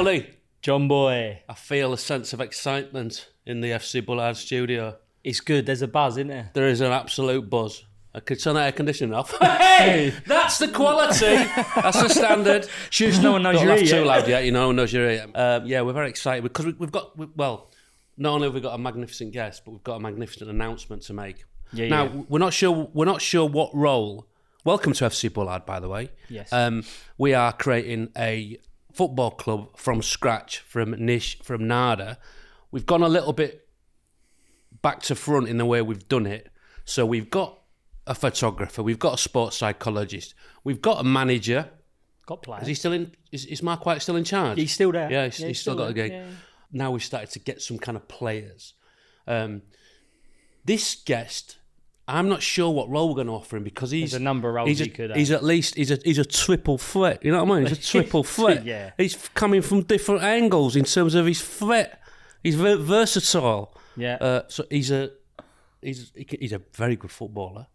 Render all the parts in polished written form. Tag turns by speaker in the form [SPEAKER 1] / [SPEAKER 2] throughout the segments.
[SPEAKER 1] Bully.
[SPEAKER 2] John Boy.
[SPEAKER 1] I feel a sense of excitement in the FC Bullard studio.
[SPEAKER 2] It's good. There's a buzz, isn't there?
[SPEAKER 1] There is an absolute buzz. I could turn the air conditioning off. Hey, that's the quality. That's the standard.
[SPEAKER 2] Shush, no one knows
[SPEAKER 1] Don't
[SPEAKER 2] you're
[SPEAKER 1] laugh
[SPEAKER 2] here.
[SPEAKER 1] too loud yet. No one knows you're here. Yeah, we're very excited because we've got, well, not only have we got a magnificent guest, but we've got a magnificent announcement to make.
[SPEAKER 2] Yeah,
[SPEAKER 1] now,
[SPEAKER 2] yeah.
[SPEAKER 1] we're not sure what role. Welcome to FC Bullard, by the way.
[SPEAKER 2] Yes.
[SPEAKER 1] We are creating a football club from scratch, from nada. We've gone a little bit back to front in the way we've done it. So we've got a photographer, we've got a sports psychologist, we've got a manager.
[SPEAKER 2] Got players.
[SPEAKER 1] Is he still in? Is Mark White still in charge?
[SPEAKER 2] He's still there.
[SPEAKER 1] Yeah, he's still got a gig.
[SPEAKER 2] Yeah.
[SPEAKER 1] Now we've started to get some kind of players. This guest, I'm not sure what role we're going to offer him because he's
[SPEAKER 2] There's a number of roles he could have.
[SPEAKER 1] He's at least he's a triple threat. You know what I mean? He's a triple threat.
[SPEAKER 2] Yeah.
[SPEAKER 1] He's coming from different angles in terms of his threat. He's very versatile.
[SPEAKER 2] Yeah.
[SPEAKER 1] So he's a very good footballer,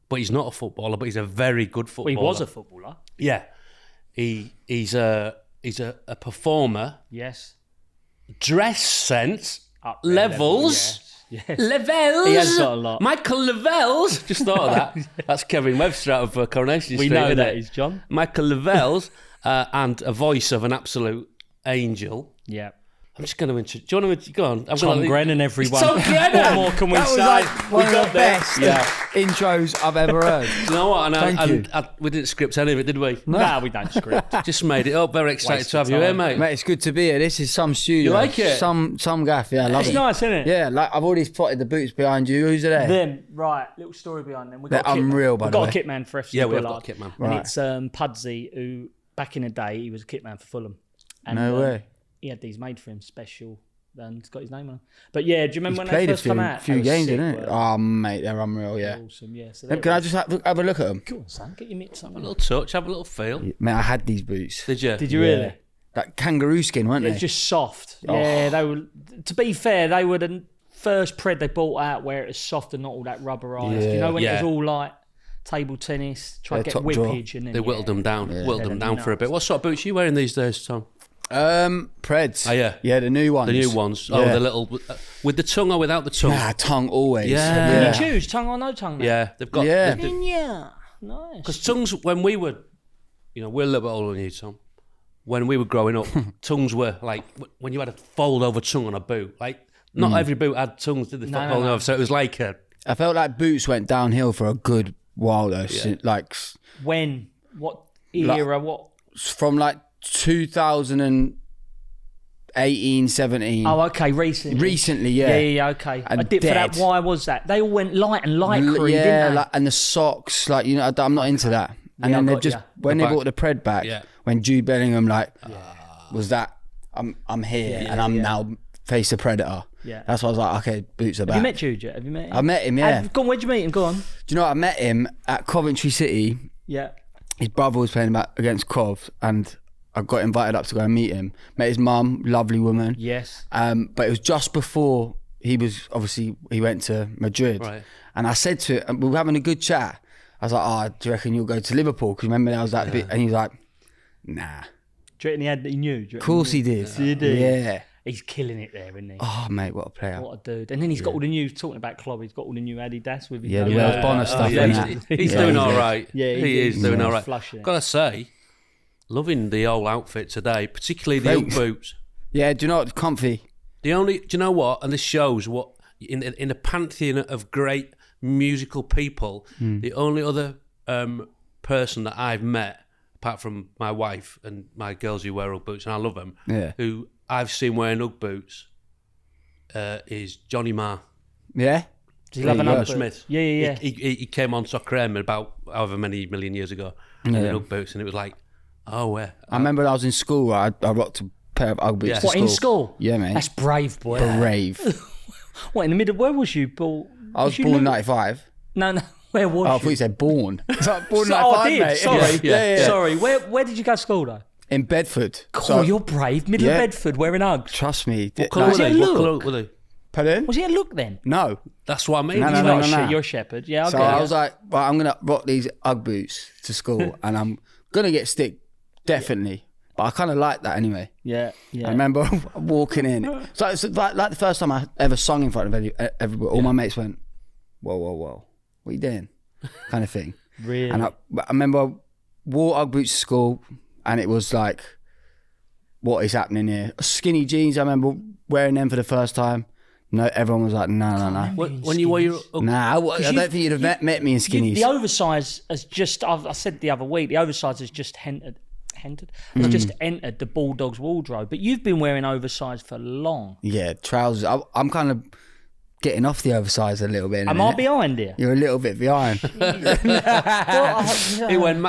[SPEAKER 1] but he's not a footballer. But he's a very good footballer.
[SPEAKER 2] Well, he was a footballer.
[SPEAKER 1] Yeah. He's a performer.
[SPEAKER 2] Yes.
[SPEAKER 1] Dress sense.
[SPEAKER 2] Up there,
[SPEAKER 1] Levels.
[SPEAKER 2] Yes.
[SPEAKER 1] Levels.
[SPEAKER 2] He has got a lot.
[SPEAKER 1] Michael Levels. Just thought of that. That's Kevin Webster out of Coronation
[SPEAKER 2] We
[SPEAKER 1] Street.
[SPEAKER 2] know
[SPEAKER 1] isn't
[SPEAKER 2] that
[SPEAKER 1] it?
[SPEAKER 2] is John.
[SPEAKER 1] Michael Levels and a voice of an absolute angel.
[SPEAKER 2] Yeah.
[SPEAKER 1] I'm just going to introduce. Do you want to go on?
[SPEAKER 2] Tom Grennan, everyone.
[SPEAKER 1] Tom Grennan.
[SPEAKER 2] What more can we
[SPEAKER 3] That was
[SPEAKER 2] say?
[SPEAKER 3] like one of the
[SPEAKER 2] got there.
[SPEAKER 3] best intros I've ever heard.
[SPEAKER 1] Do you know what?
[SPEAKER 3] Thank you.
[SPEAKER 1] We didn't script any of it, did we?
[SPEAKER 2] Nah, we don't script.
[SPEAKER 1] Just made it up. Very excited
[SPEAKER 2] Waste
[SPEAKER 1] to have
[SPEAKER 2] of
[SPEAKER 1] you here,
[SPEAKER 2] time.
[SPEAKER 1] mate.
[SPEAKER 3] Mate, it's good to be here. This is some studio.
[SPEAKER 1] You like it?
[SPEAKER 3] Some gaff, yeah, I love
[SPEAKER 2] It's
[SPEAKER 3] it.
[SPEAKER 2] nice, isn't it?
[SPEAKER 3] Yeah, like I've already spotted the boots behind you. Who's there?
[SPEAKER 2] Them, right, little story behind them. We've
[SPEAKER 3] They're
[SPEAKER 2] got a kitman.
[SPEAKER 3] unreal, by
[SPEAKER 2] We've
[SPEAKER 3] the
[SPEAKER 2] got
[SPEAKER 3] way.
[SPEAKER 2] a kitman for FC
[SPEAKER 1] Yeah, we have
[SPEAKER 2] Bullard.
[SPEAKER 1] got a kitman.
[SPEAKER 2] And
[SPEAKER 3] Right.
[SPEAKER 2] it's Pudsey, who back in the day, he was a kitman for Fulham. And,
[SPEAKER 3] No way.
[SPEAKER 2] He had these made for him special, and it's got his name on them. But yeah, do you remember when
[SPEAKER 3] Played
[SPEAKER 2] they
[SPEAKER 3] a
[SPEAKER 2] first come out?
[SPEAKER 3] few
[SPEAKER 2] They were
[SPEAKER 3] games,
[SPEAKER 2] sick,
[SPEAKER 3] didn't it?
[SPEAKER 2] weren't
[SPEAKER 3] Oh, mate, they're unreal,
[SPEAKER 2] they?
[SPEAKER 3] yeah.
[SPEAKER 2] Awesome, yeah. So
[SPEAKER 3] Can I just have a look at them?
[SPEAKER 2] Go on, son, get your mitts up.
[SPEAKER 1] A little touch, have a little feel.
[SPEAKER 3] Mate, I had these boots.
[SPEAKER 1] Did you?
[SPEAKER 2] Did you really?
[SPEAKER 3] That kangaroo skin, weren't
[SPEAKER 2] They're
[SPEAKER 3] they?
[SPEAKER 2] just soft.
[SPEAKER 3] Oh.
[SPEAKER 2] Yeah, they were. To be fair, they were the first pred they bought out where it was soft and not all that rubberised.
[SPEAKER 3] Yeah.
[SPEAKER 2] You know when it
[SPEAKER 1] Yeah.
[SPEAKER 2] was all like table tennis, try to
[SPEAKER 3] Yeah,
[SPEAKER 2] get
[SPEAKER 3] top drawer.
[SPEAKER 2] whippage, and then
[SPEAKER 1] They whittled them down. Whittled them down for a bit. What sort of boots are you wearing these days, Tom?
[SPEAKER 3] Preds.
[SPEAKER 1] Oh, yeah.
[SPEAKER 3] Yeah, the new ones.
[SPEAKER 1] The new ones. Oh,
[SPEAKER 3] Yeah.
[SPEAKER 1] the little with the tongue or without the tongue?
[SPEAKER 3] Nah, tongue always.
[SPEAKER 1] Yeah.
[SPEAKER 2] Can you choose tongue or no tongue? Now?
[SPEAKER 1] Yeah, they've got.
[SPEAKER 3] Yeah.
[SPEAKER 2] Yeah. Nice.
[SPEAKER 1] Because tongues, when we were, we're a little bit older than you, Tom. When we were growing up, tongues were like when you had a fold over tongue on a boot. Like not every boot had tongues, did they?
[SPEAKER 2] No,
[SPEAKER 1] Fold
[SPEAKER 2] no.
[SPEAKER 1] over, so it was like a.
[SPEAKER 3] I felt like boots went downhill for a good while though. Like
[SPEAKER 2] When? What era? What?
[SPEAKER 3] from like 2018, 17.
[SPEAKER 2] Oh, okay. Recently.
[SPEAKER 3] Recently, yeah.
[SPEAKER 2] Yeah. Okay.
[SPEAKER 3] And
[SPEAKER 2] I did for that.
[SPEAKER 3] dead.
[SPEAKER 2] Why was that? They all went light and lycra, didn't they?
[SPEAKER 3] like, and the socks, like I'm not into that. And
[SPEAKER 2] Yeah,
[SPEAKER 3] then
[SPEAKER 2] I
[SPEAKER 3] they
[SPEAKER 2] got
[SPEAKER 3] just
[SPEAKER 2] ya.
[SPEAKER 3] when
[SPEAKER 1] The
[SPEAKER 3] they
[SPEAKER 1] back.
[SPEAKER 3] brought the pred back,
[SPEAKER 1] Yeah.
[SPEAKER 3] when Jude Bellingham was that I'm here and I'm now face the predator.
[SPEAKER 2] Yeah.
[SPEAKER 3] That's why I was like, okay, boots are back.
[SPEAKER 2] Have you met Jude yet? Have you met him?
[SPEAKER 3] I met him, yeah.
[SPEAKER 2] Go on, where'd you meet him? Go on.
[SPEAKER 3] Do you know what? I met him at Coventry City.
[SPEAKER 2] Yeah.
[SPEAKER 3] His brother was playing against Cov, and I got invited up to go and meet him. Met his mum, lovely woman.
[SPEAKER 2] Yes.
[SPEAKER 3] But it was just before he went to Madrid.
[SPEAKER 1] Right.
[SPEAKER 3] And I said to him, we were having a good chat. I was like, do you reckon you'll go to Liverpool? Because remember that was that bit. And he was like, nah.
[SPEAKER 2] Do you reckon he knew?
[SPEAKER 3] Of course he did.
[SPEAKER 2] Did he?
[SPEAKER 3] Yeah.
[SPEAKER 2] He's killing it there, isn't he?
[SPEAKER 3] Oh, mate, what a player.
[SPEAKER 2] What a dude. And then he's got all the new, talking about Klopp, he's got all the new Adidas with his
[SPEAKER 3] Yeah, the
[SPEAKER 2] logo.
[SPEAKER 3] Welsh Bonner stuff.
[SPEAKER 1] Yeah,
[SPEAKER 3] and
[SPEAKER 1] he's
[SPEAKER 3] that.
[SPEAKER 1] doing
[SPEAKER 3] Yeah,
[SPEAKER 1] all right.
[SPEAKER 2] Yeah,
[SPEAKER 1] he is doing all right.
[SPEAKER 2] flushing.
[SPEAKER 1] Gotta say, loving the old outfit today, particularly the Ugg
[SPEAKER 3] Thanks.
[SPEAKER 1] boots.
[SPEAKER 3] Yeah, do you know what? Comfy.
[SPEAKER 1] Do you know what? And this shows what in a pantheon of great musical people, the only other person that I've met, apart from my wife and my girls who wear Ugg boots, and I love them, who I've seen wearing Ugg boots, is Johnny Marr.
[SPEAKER 3] Yeah?
[SPEAKER 2] Does he love an
[SPEAKER 3] There you
[SPEAKER 2] Ugg
[SPEAKER 3] go.
[SPEAKER 2] boot?
[SPEAKER 1] Smith.
[SPEAKER 2] Yeah.
[SPEAKER 1] He came on Soccer M about however many million years ago in Ugg boots, and it was like, oh, yeah.
[SPEAKER 3] I remember when I was in school, I rocked a pair of Ugg boots to
[SPEAKER 2] What,
[SPEAKER 3] school.
[SPEAKER 2] in school?
[SPEAKER 3] Yeah, mate.
[SPEAKER 2] That's brave, boy.
[SPEAKER 3] Brave.
[SPEAKER 2] What, in the middle? Where was you, Paul?
[SPEAKER 3] I was born in 95.
[SPEAKER 2] No. Where was
[SPEAKER 3] Oh, I
[SPEAKER 2] you?
[SPEAKER 3] thought you said born. It's like born in
[SPEAKER 2] Oh,
[SPEAKER 3] 95,
[SPEAKER 2] I did.
[SPEAKER 3] mate.
[SPEAKER 2] Sorry.
[SPEAKER 3] Yeah.
[SPEAKER 2] Sorry. Where did you go to school, though?
[SPEAKER 3] In Bedford.
[SPEAKER 2] Oh, you're brave. Middle
[SPEAKER 3] Yeah.
[SPEAKER 2] of Bedford, wearing Uggs.
[SPEAKER 3] Trust me.
[SPEAKER 1] What colour
[SPEAKER 2] Was
[SPEAKER 1] were
[SPEAKER 2] it
[SPEAKER 1] they?
[SPEAKER 2] a
[SPEAKER 1] What
[SPEAKER 2] look?
[SPEAKER 1] colour were they?
[SPEAKER 3] Pardon?
[SPEAKER 2] Was he a look then?
[SPEAKER 3] No.
[SPEAKER 1] That's what I mean.
[SPEAKER 3] No,
[SPEAKER 1] He's
[SPEAKER 3] no,
[SPEAKER 1] not-
[SPEAKER 3] no, no.
[SPEAKER 2] You're a shepherd. Yeah,
[SPEAKER 3] So
[SPEAKER 2] okay.
[SPEAKER 3] I was like, well, I'm going to rock these Ugg boots to school and I'm going to get stick, definitely. But I kind of like that anyway.
[SPEAKER 2] Yeah.
[SPEAKER 3] I remember walking in. So it's like the first time I ever sung in front of everybody. All my mates went, whoa, what are you doing? Kind of thing.
[SPEAKER 2] Really?
[SPEAKER 3] And I remember wore Ugg boots to school, and it was like, what is happening here? Skinny jeans, I remember wearing them for the first time. No, everyone was like, no.
[SPEAKER 1] When you wore your...
[SPEAKER 3] Nah, I don't think you'd have met me in skinnies.
[SPEAKER 2] The oversize has just, I said the other week, the oversize has just entered the Bulldog's wardrobe. But you've been wearing oversize for long.
[SPEAKER 3] Yeah, trousers. I'm kind of getting off the oversize a little bit.
[SPEAKER 2] Am I behind here?
[SPEAKER 3] You're a little bit behind.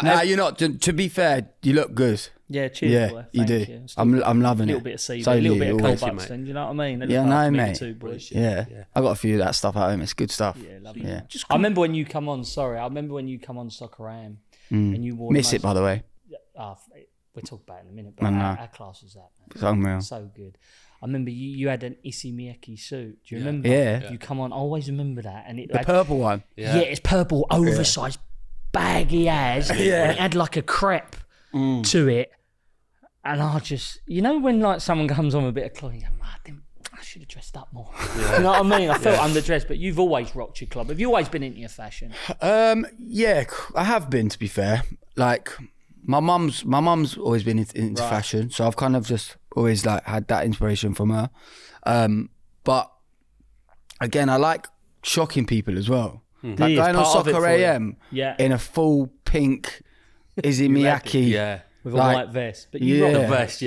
[SPEAKER 3] Nah, you're not. To be fair, you look good.
[SPEAKER 2] Yeah, cheers.
[SPEAKER 3] Yeah,
[SPEAKER 2] boy.
[SPEAKER 3] you
[SPEAKER 2] Thank
[SPEAKER 3] do.
[SPEAKER 2] you.
[SPEAKER 3] I'm loving it.
[SPEAKER 2] A little bit of CB, a little bit of Colbuxton, do you know what I mean?
[SPEAKER 3] Yeah, I know, mate.
[SPEAKER 2] Too, boys.
[SPEAKER 3] Yeah. I got a few of that stuff at home. It's good stuff.
[SPEAKER 2] Yeah, lovely.
[SPEAKER 3] Yeah.
[SPEAKER 2] I remember when you come on. Sorry, I remember when you come on Soccer AM and you wore.
[SPEAKER 3] Miss it, by the way.
[SPEAKER 2] We'll talk about it in a minute. But our class was that. Man.
[SPEAKER 3] It's unreal.
[SPEAKER 2] So good. I remember you had an Issey Miyake suit. Do you remember?
[SPEAKER 3] Yeah.
[SPEAKER 2] You come on. I always remember that. And
[SPEAKER 3] the purple one.
[SPEAKER 2] Yeah, it's purple, oversized, baggy as.
[SPEAKER 3] Yeah.
[SPEAKER 2] And it had like a crepe to it. And I just, when like someone comes on with a bit of clothing, I should have dressed up more. Yeah. You know what I mean? I felt underdressed, but you've always rocked your club. Have you always been into your fashion?
[SPEAKER 3] Yeah, I have been, to be fair. Like, my mum's always been into fashion, so I've kind of just always like had that inspiration from her. But again, I like shocking people as well. Like going on Soccer AM in a full pink Issey Miyake.
[SPEAKER 2] With a white vest. But you rock
[SPEAKER 1] the vest,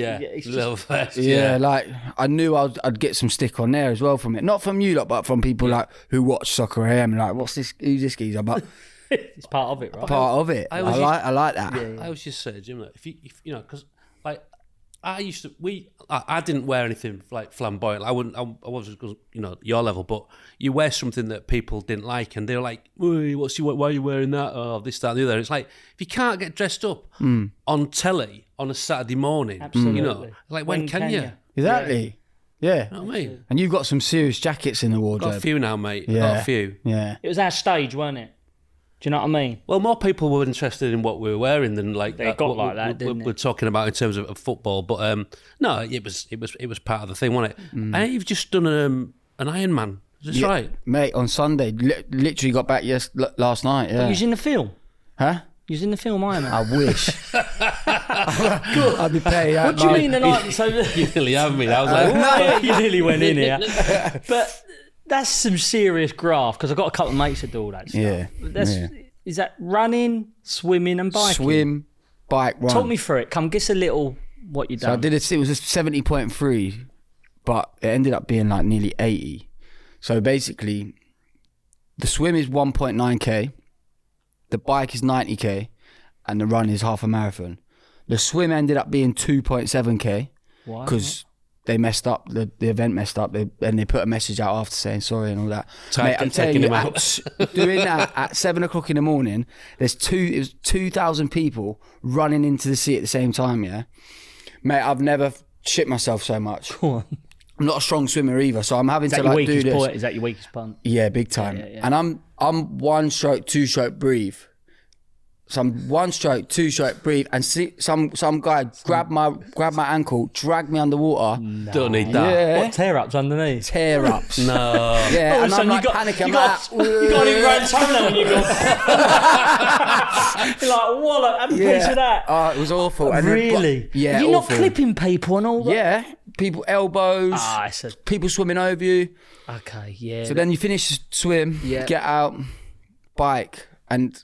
[SPEAKER 1] little vest.
[SPEAKER 3] Yeah, like I knew I'd get some stick on there as well from it. Not from you lot, but from people like who watch Soccer AM and like, what's this? Who's this geezer? But
[SPEAKER 2] it's part of it, right?
[SPEAKER 3] Part of it. I like that.
[SPEAKER 1] Yeah. I was just saying, Jim, if you because like I didn't wear anything like flamboyant. I wasn't, your level, but you wear something that people didn't like, and they're like, why are you wearing that? Oh, this, that, and the other. It's like, if you can't get dressed up on telly on a Saturday morning,
[SPEAKER 2] absolutely.
[SPEAKER 1] Like when can you?
[SPEAKER 3] Exactly. Yeah.
[SPEAKER 1] You know what I mean?
[SPEAKER 3] And you've got some serious jackets in the wardrobe.
[SPEAKER 1] Got a few now, mate. Got a few.
[SPEAKER 3] Yeah.
[SPEAKER 2] It was our stage, wasn't it? Do you know what I mean?
[SPEAKER 1] Well, more people were interested in what we were wearing than like
[SPEAKER 2] they got like that, didn't
[SPEAKER 1] we're talking about in terms of football. But no, it was part of the thing, wasn't it? And you've just done an Ironman. Is this right,
[SPEAKER 3] mate? On Sunday, literally got back last night. Yeah.
[SPEAKER 2] But you was in the film,
[SPEAKER 3] huh?
[SPEAKER 2] You was in the film Ironman.
[SPEAKER 3] I wish. I'd be paid.
[SPEAKER 2] What do you mean?
[SPEAKER 1] You nearly have me. I was like,
[SPEAKER 2] you nearly went in here, but. That's some serious graft because I've got a couple of mates that do all that stuff.
[SPEAKER 3] Yeah.
[SPEAKER 2] Is that running, swimming and biking?
[SPEAKER 3] Swim, bike, run.
[SPEAKER 2] Talk me through it. Come, give us a little what you done.
[SPEAKER 3] So I did it. It was a 70.3, but it ended up being like nearly 80. So basically, the swim is 1.9k, the bike is 90k, and the run is half a marathon. The swim ended up being 2.7k because they messed up, the event messed up, and they put a message out after saying sorry and all that. Mate, I'm telling you, doing that at 7 o'clock in the morning, it was 2,000 people running into the sea at the same time, yeah? Mate, I've never shit myself so much.
[SPEAKER 2] Go on.
[SPEAKER 3] I'm not a strong swimmer either, so I'm having to like do this.
[SPEAKER 2] Is that your weakest point?
[SPEAKER 3] Yeah, big time. Yeah. And I'm one stroke, two stroke, breathe. So I'm one stroke, two stroke, breathe, and some guy grabbed my ankle, dragged me underwater.
[SPEAKER 1] No. Don't need that.
[SPEAKER 3] Yeah.
[SPEAKER 2] What, tear-ups underneath?
[SPEAKER 3] Tear-ups.
[SPEAKER 1] No.
[SPEAKER 3] Yeah, and I'm like panicking.
[SPEAKER 2] You got an ingrown toenail and you go... You're like, wallop, have a piece of that.
[SPEAKER 3] Oh, it was awful. And
[SPEAKER 2] really?
[SPEAKER 3] Yeah,
[SPEAKER 2] Are you
[SPEAKER 3] awful.
[SPEAKER 2] not clipping people and all that?
[SPEAKER 3] Yeah, people elbows, people swimming over you.
[SPEAKER 2] Okay, yeah.
[SPEAKER 3] So then you finish the swim, get out, bike, and...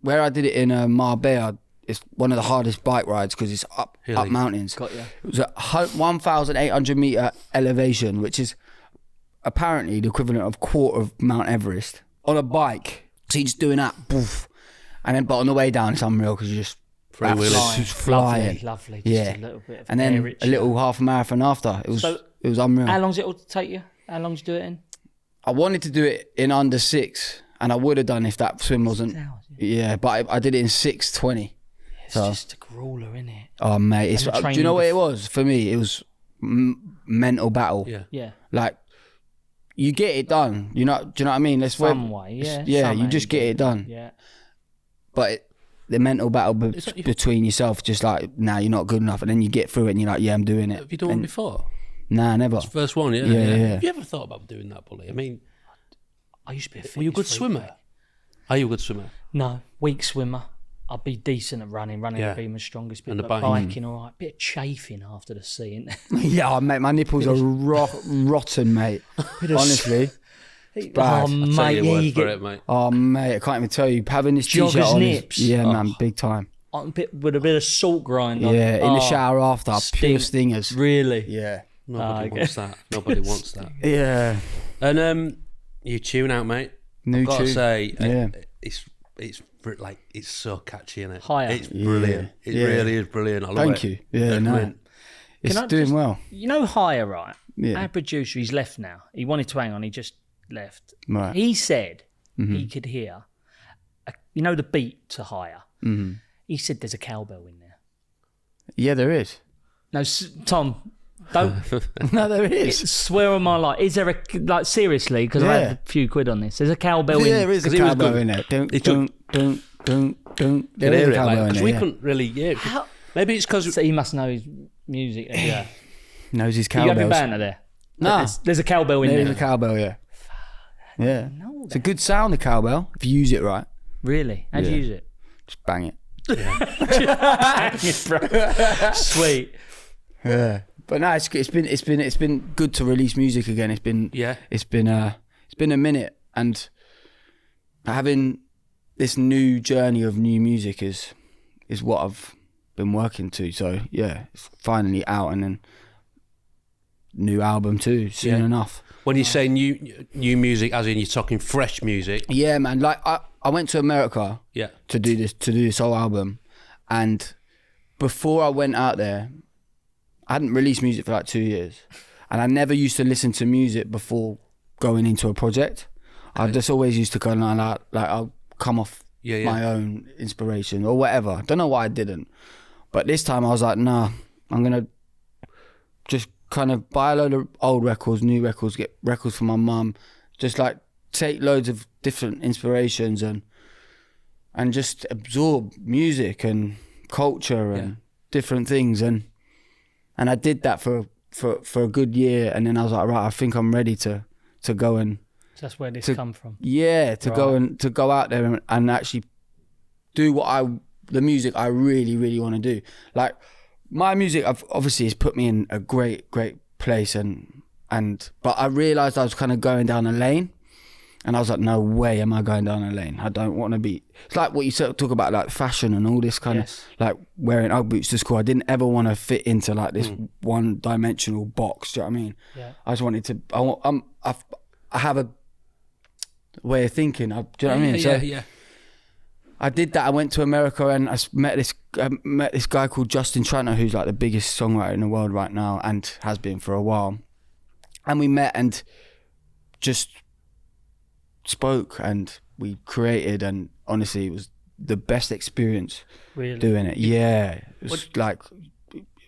[SPEAKER 3] Where I did it in Marbella, it's one of the hardest bike rides because it's up mountains.
[SPEAKER 2] Got you.
[SPEAKER 3] It was a 1,800 metre elevation, which is apparently the equivalent of quarter of Mount Everest on a bike. So you're just doing that, poof. And then, but on the way down, it's unreal because you're just flying.
[SPEAKER 2] Lovely. Just a little bit of
[SPEAKER 3] and then a little half marathon after. It was unreal.
[SPEAKER 2] How long does it all take you? How long did you do it in?
[SPEAKER 3] I wanted to do it in under 6, and I would have done if that swim wasn't. 6 hours. Yeah, but I did it in 6:20.
[SPEAKER 2] It's just a grueler, isn't it?
[SPEAKER 3] Oh, mate. Do you know what it was? For me, it was mental battle.
[SPEAKER 2] Yeah.
[SPEAKER 3] Like, you get it done. Do you know what I mean?
[SPEAKER 2] Some way, yeah.
[SPEAKER 3] Yeah, you just get it done.
[SPEAKER 2] Yeah.
[SPEAKER 3] But the mental battle between yourself, just like, nah, you're not good enough, and then you get through it and you're like, yeah, I'm doing it.
[SPEAKER 1] Have you done one before?
[SPEAKER 3] Nah, never.
[SPEAKER 1] It's the first one, yeah. Have you ever thought about doing that, Bully? I mean,
[SPEAKER 2] I used to be a
[SPEAKER 1] were you a good
[SPEAKER 2] fitness
[SPEAKER 1] swimmer?
[SPEAKER 2] freak.
[SPEAKER 1] Are you a good swimmer?
[SPEAKER 2] No, weak swimmer. I'd be decent at running. Running would be my strongest bit.
[SPEAKER 1] And the
[SPEAKER 2] but
[SPEAKER 1] biking.
[SPEAKER 2] biking, all right. Bit of chafing after the sea, isn't there?
[SPEAKER 3] Yeah, mate, my nipples are rotten, mate. Honestly. It's bad.
[SPEAKER 2] Oh, mate,
[SPEAKER 1] you
[SPEAKER 2] you
[SPEAKER 1] for
[SPEAKER 2] get
[SPEAKER 1] it, mate.
[SPEAKER 3] Oh, mate, I can't even tell you. Having this t-shirt
[SPEAKER 2] Joggers
[SPEAKER 3] on
[SPEAKER 2] nips.
[SPEAKER 3] yeah, man, big time.
[SPEAKER 2] with a bit of salt grind on.
[SPEAKER 3] Yeah, in the shower after, pure
[SPEAKER 2] stink.
[SPEAKER 3] stingers.
[SPEAKER 2] Really?
[SPEAKER 3] Yeah.
[SPEAKER 1] Nobody wants that. Nobody wants that.
[SPEAKER 3] Yeah.
[SPEAKER 1] And you tune out, mate.
[SPEAKER 3] New
[SPEAKER 1] I've got to
[SPEAKER 3] tune.
[SPEAKER 1] say, it's so catchy, isn't it?
[SPEAKER 2] Higher.
[SPEAKER 1] It's brilliant. It really is brilliant. I love
[SPEAKER 3] Thank
[SPEAKER 1] it.
[SPEAKER 3] you. Yeah, no.
[SPEAKER 1] Recommend.
[SPEAKER 3] It's
[SPEAKER 2] Can I
[SPEAKER 3] doing
[SPEAKER 2] just-
[SPEAKER 3] well.
[SPEAKER 2] You know Higher, right?
[SPEAKER 3] Yeah.
[SPEAKER 2] Our producer, he's left now. He wanted to hang on, he just left.
[SPEAKER 3] Right.
[SPEAKER 2] He said he could hear, the beat to Higher. Mm-hmm. He said there's a cowbell in there.
[SPEAKER 3] Yeah, there is.
[SPEAKER 2] No, Tom, don't
[SPEAKER 3] No, there is.
[SPEAKER 2] swear on my life. Is there seriously? Because I had a few quid on this. There's a cowbell in
[SPEAKER 3] Yeah, there is a
[SPEAKER 1] 'Cause he was
[SPEAKER 3] cowbell
[SPEAKER 1] good.
[SPEAKER 3] in there. Don't.
[SPEAKER 1] He took-
[SPEAKER 3] There
[SPEAKER 1] Can
[SPEAKER 3] is
[SPEAKER 1] hear
[SPEAKER 3] a
[SPEAKER 1] it,
[SPEAKER 3] cowbell in
[SPEAKER 1] because
[SPEAKER 3] there,
[SPEAKER 1] we
[SPEAKER 3] yeah.
[SPEAKER 1] couldn't really. Yeah.
[SPEAKER 2] How-
[SPEAKER 1] Maybe it's because
[SPEAKER 2] So he must know his music. Yeah.
[SPEAKER 3] Knows his
[SPEAKER 2] You having
[SPEAKER 3] cowbells.
[SPEAKER 2] banter there?
[SPEAKER 3] Nah.
[SPEAKER 2] There's a cowbell in
[SPEAKER 3] There
[SPEAKER 2] there.
[SPEAKER 3] is a cowbell, yeah. Yeah.
[SPEAKER 2] know
[SPEAKER 3] It's a good sound, the cowbell, if you use it right.
[SPEAKER 2] Really? How'd you
[SPEAKER 3] Yeah.
[SPEAKER 2] use it?
[SPEAKER 3] Just bang it.
[SPEAKER 2] Sweet.
[SPEAKER 3] Yeah. But no, it's been good to release music again. It's been a minute, and having this new journey of new music is what I've been working to. So yeah, it's finally out, and then new album too soon enough.
[SPEAKER 1] when you say new music, as in you're talking fresh music.
[SPEAKER 3] Yeah, man. Like I went to America to do this whole album, and before I went out there, I hadn't released music for like 2 years, and I never used to listen to music before going into a project. I just always used to go like I'll come off my own inspiration or whatever. I don't know why I didn't, but this time I was like, nah, I'm gonna just kind of buy a load of old records, new records, get records for my mum, just like take loads of different inspirations and just absorb music and culture and different things, and I did that for a good year, and then I was like, right, I think I'm ready to go and
[SPEAKER 2] That's where this come from.
[SPEAKER 3] go out there and actually do the music I really, really want to do. Like my music, obviously has put me in a great place, but I realised I was kind of going down a lane, and I was like, no way am I going down a lane. I don't want to be. It's like what you talk about, like fashion and all this kind of like wearing Ugg boots to school. I didn't ever want to fit into like this one-dimensional box. Do you know what I mean? Yeah. I just wanted to. I have a way of thinking. Do you know what I mean?
[SPEAKER 1] Yeah.
[SPEAKER 3] I did that. I went to America and I met this guy called Justin Tranter, who's like the biggest songwriter in the world right now and has been for a while. And we met and just spoke and we created, and honestly, it was the best experience doing it. Yeah, it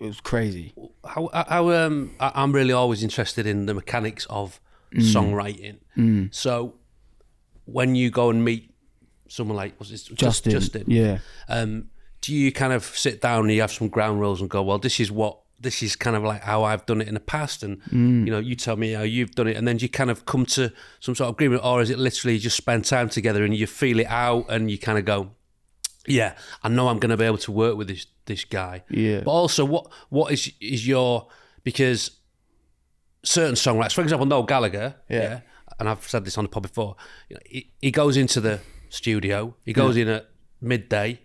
[SPEAKER 3] was crazy.
[SPEAKER 1] I'm really always interested in the mechanics of songwriting. So when you go and meet someone like Justin,
[SPEAKER 3] yeah.
[SPEAKER 1] Do you kind of sit down and you have some ground rules and go, well, this is kind of like how I've done it in the past, and you tell me how you've done it, and then do you kind of come to some sort of agreement, or is it literally just spend time together and you feel it out and you kind of go, yeah, I know I'm going to be able to work with this guy. Yeah. But also, what is your, because certain songwriters, for example, Noel Gallagher, and I've said this on the pod before, he goes into the studio, he goes in at midday,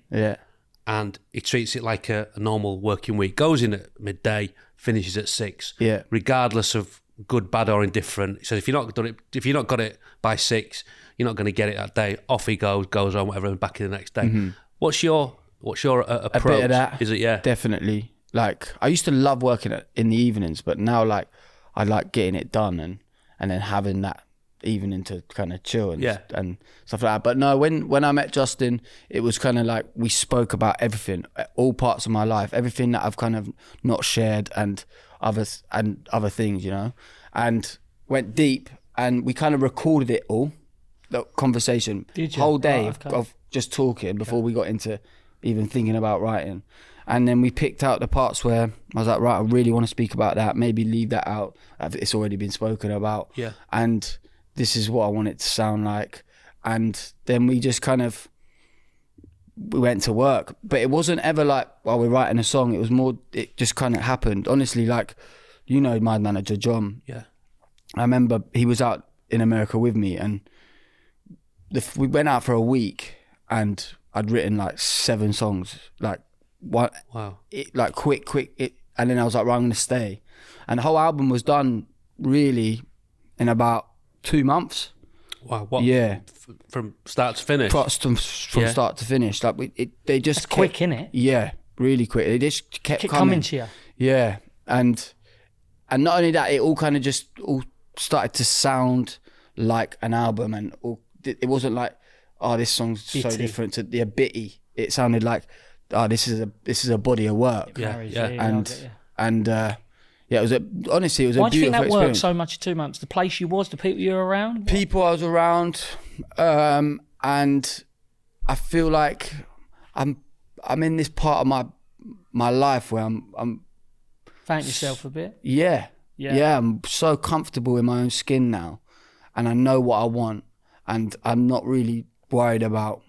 [SPEAKER 1] and he treats it like a normal working week. Goes in at midday, finishes at 6, regardless of good, bad, or indifferent. He says if you're not got it by 6, you're not going to get it that day. Off he goes on, whatever, and back in the next day. Mm-hmm. What's your approach?
[SPEAKER 3] A bit of that,
[SPEAKER 1] is it?
[SPEAKER 3] Definitely. Like I used to love working in the evenings, but now like I like getting it done and then having that evening to kind of chill and stuff like that. But no, when I met Justin, it was kind of like we spoke about everything, all parts of my life, everything that I've kind of not shared and other things, and went deep, and we kind of recorded it all, the conversation, whole day of just talking before we got into even thinking about writing. And then we picked out the parts where I was like, right, I really want to speak about that. Maybe leave that out. It's already been spoken about.
[SPEAKER 1] Yeah.
[SPEAKER 3] And this is what I want it to sound like. And then we just we went to work. But it wasn't ever like, while we're writing a song, it was more, it just kind of happened. Honestly, like, you know my manager, John.
[SPEAKER 1] Yeah.
[SPEAKER 3] I remember he was out in America with me, and we went out for a week, and I'd written like 7 songs, like what?
[SPEAKER 1] Wow.
[SPEAKER 3] Like quick, and then I was like, right, I'm gonna stay, and the whole album was done really in about 2 months.
[SPEAKER 1] Wow. What?
[SPEAKER 3] Yeah.
[SPEAKER 1] From start to finish.
[SPEAKER 3] From start to finish, like they just
[SPEAKER 2] That's quick, innit?
[SPEAKER 3] Yeah, really quick. They just kept
[SPEAKER 2] coming to you.
[SPEAKER 3] Yeah, and not only that, it all kind of just all started to sound like an album, and it wasn't like, oh, this song's
[SPEAKER 2] bitty.
[SPEAKER 3] so different to bitty. It sounded like, oh, this is a body of work.
[SPEAKER 1] Yeah.
[SPEAKER 3] It was honestly, it was
[SPEAKER 2] Why
[SPEAKER 3] a beautiful
[SPEAKER 2] do you think that
[SPEAKER 3] experience.
[SPEAKER 2] worked so much in 2 months? The place you was, the people you were around?
[SPEAKER 3] People I was around, and I feel like I'm in this part of my life where I'm
[SPEAKER 2] Found yourself a bit?
[SPEAKER 3] yeah, I'm so comfortable in my own skin now, and I know what I want, and I'm not really worried about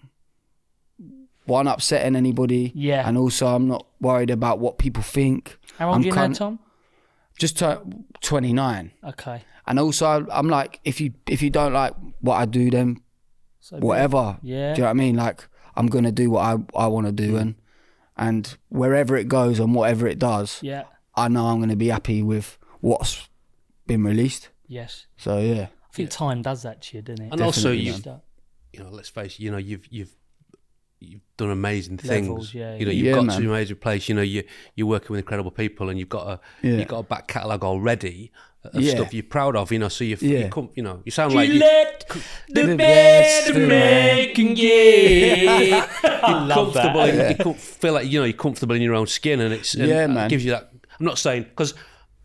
[SPEAKER 3] one, upsetting anybody, and also I'm not worried about what people think.
[SPEAKER 2] How old are you now, Tom?
[SPEAKER 3] Just 29.
[SPEAKER 2] Okay.
[SPEAKER 3] And also I'm like, if you don't like what I do, then
[SPEAKER 2] So
[SPEAKER 3] whatever.
[SPEAKER 2] Yeah.
[SPEAKER 3] Do you know what I mean? Like, I'm gonna do what I want to do, and wherever it goes and whatever it does, I know I'm gonna be happy with what's been released.
[SPEAKER 2] Yes.
[SPEAKER 3] So yeah.
[SPEAKER 2] I think time does that to you, doesn't it?
[SPEAKER 1] And also you know, let's face it, you know, you've done amazing things.
[SPEAKER 2] Levels,
[SPEAKER 1] you know, you've got to an amazing place. You know, you're working with incredible people, and you've got a back catalogue already of stuff you're proud of. You know, so you know, you sound like
[SPEAKER 2] let the best man can get.
[SPEAKER 1] you're comfortable. You feel like, you know, you're comfortable in your own skin, and it gives you that. I'm not saying, because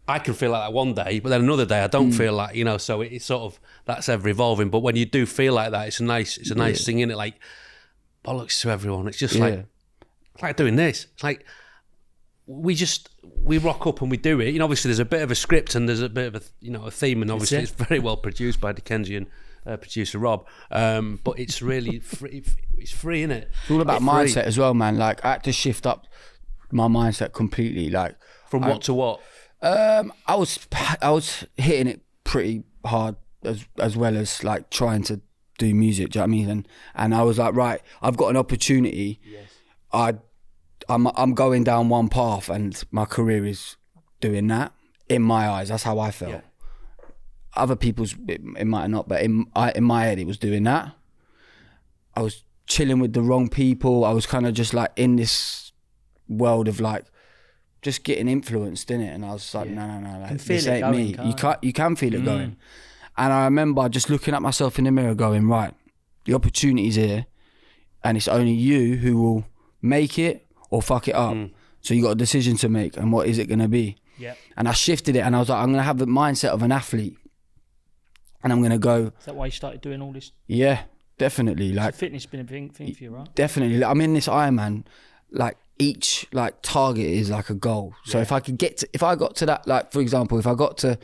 [SPEAKER 1] I can feel like that one day, but then another day I don't feel like, you know. So it's sort of, that's ever evolving. But when you do feel like that, it's a nice thing, innit? Like, bollocks to everyone. It's just like doing this. It's like we rock up and we do it. You know, obviously there's a bit of a script and there's a bit of a theme, and obviously it's very well produced by Dickensian producer Rob. But it's really free. It's free, innit?
[SPEAKER 3] It's all about mindset as well, man. Like, I had to shift up my mindset completely. Like,
[SPEAKER 1] from what to what?
[SPEAKER 3] I was hitting it pretty hard as well as like trying to do music. Do you know what I mean? And I was like, right, I've got an opportunity. Yes. I'm going down one path, and my career is doing that. In my eyes, that's how I felt. Yeah. Other people's, it might not, but in my head, it was doing that. I was chilling with the wrong people. I was kind of just like in this world of like just getting influenced, innit? And I was like, no, like, this ain't going, me. You can feel it going. And I remember just looking at myself in the mirror going, right, the opportunity's here, and it's only you who will make it or fuck it up. So you got a decision to make, and what is it going to be? Yeah. And I shifted it, and I was like, I'm going to have the mindset of an athlete, and I'm going to go.
[SPEAKER 2] Is that why you started doing all this?
[SPEAKER 3] Yeah, definitely. Like,
[SPEAKER 2] so fitness been a big thing for you, right?
[SPEAKER 3] Definitely. I'm in this Ironman, like each like target is like a goal. So if I got to that, like for example, if I got to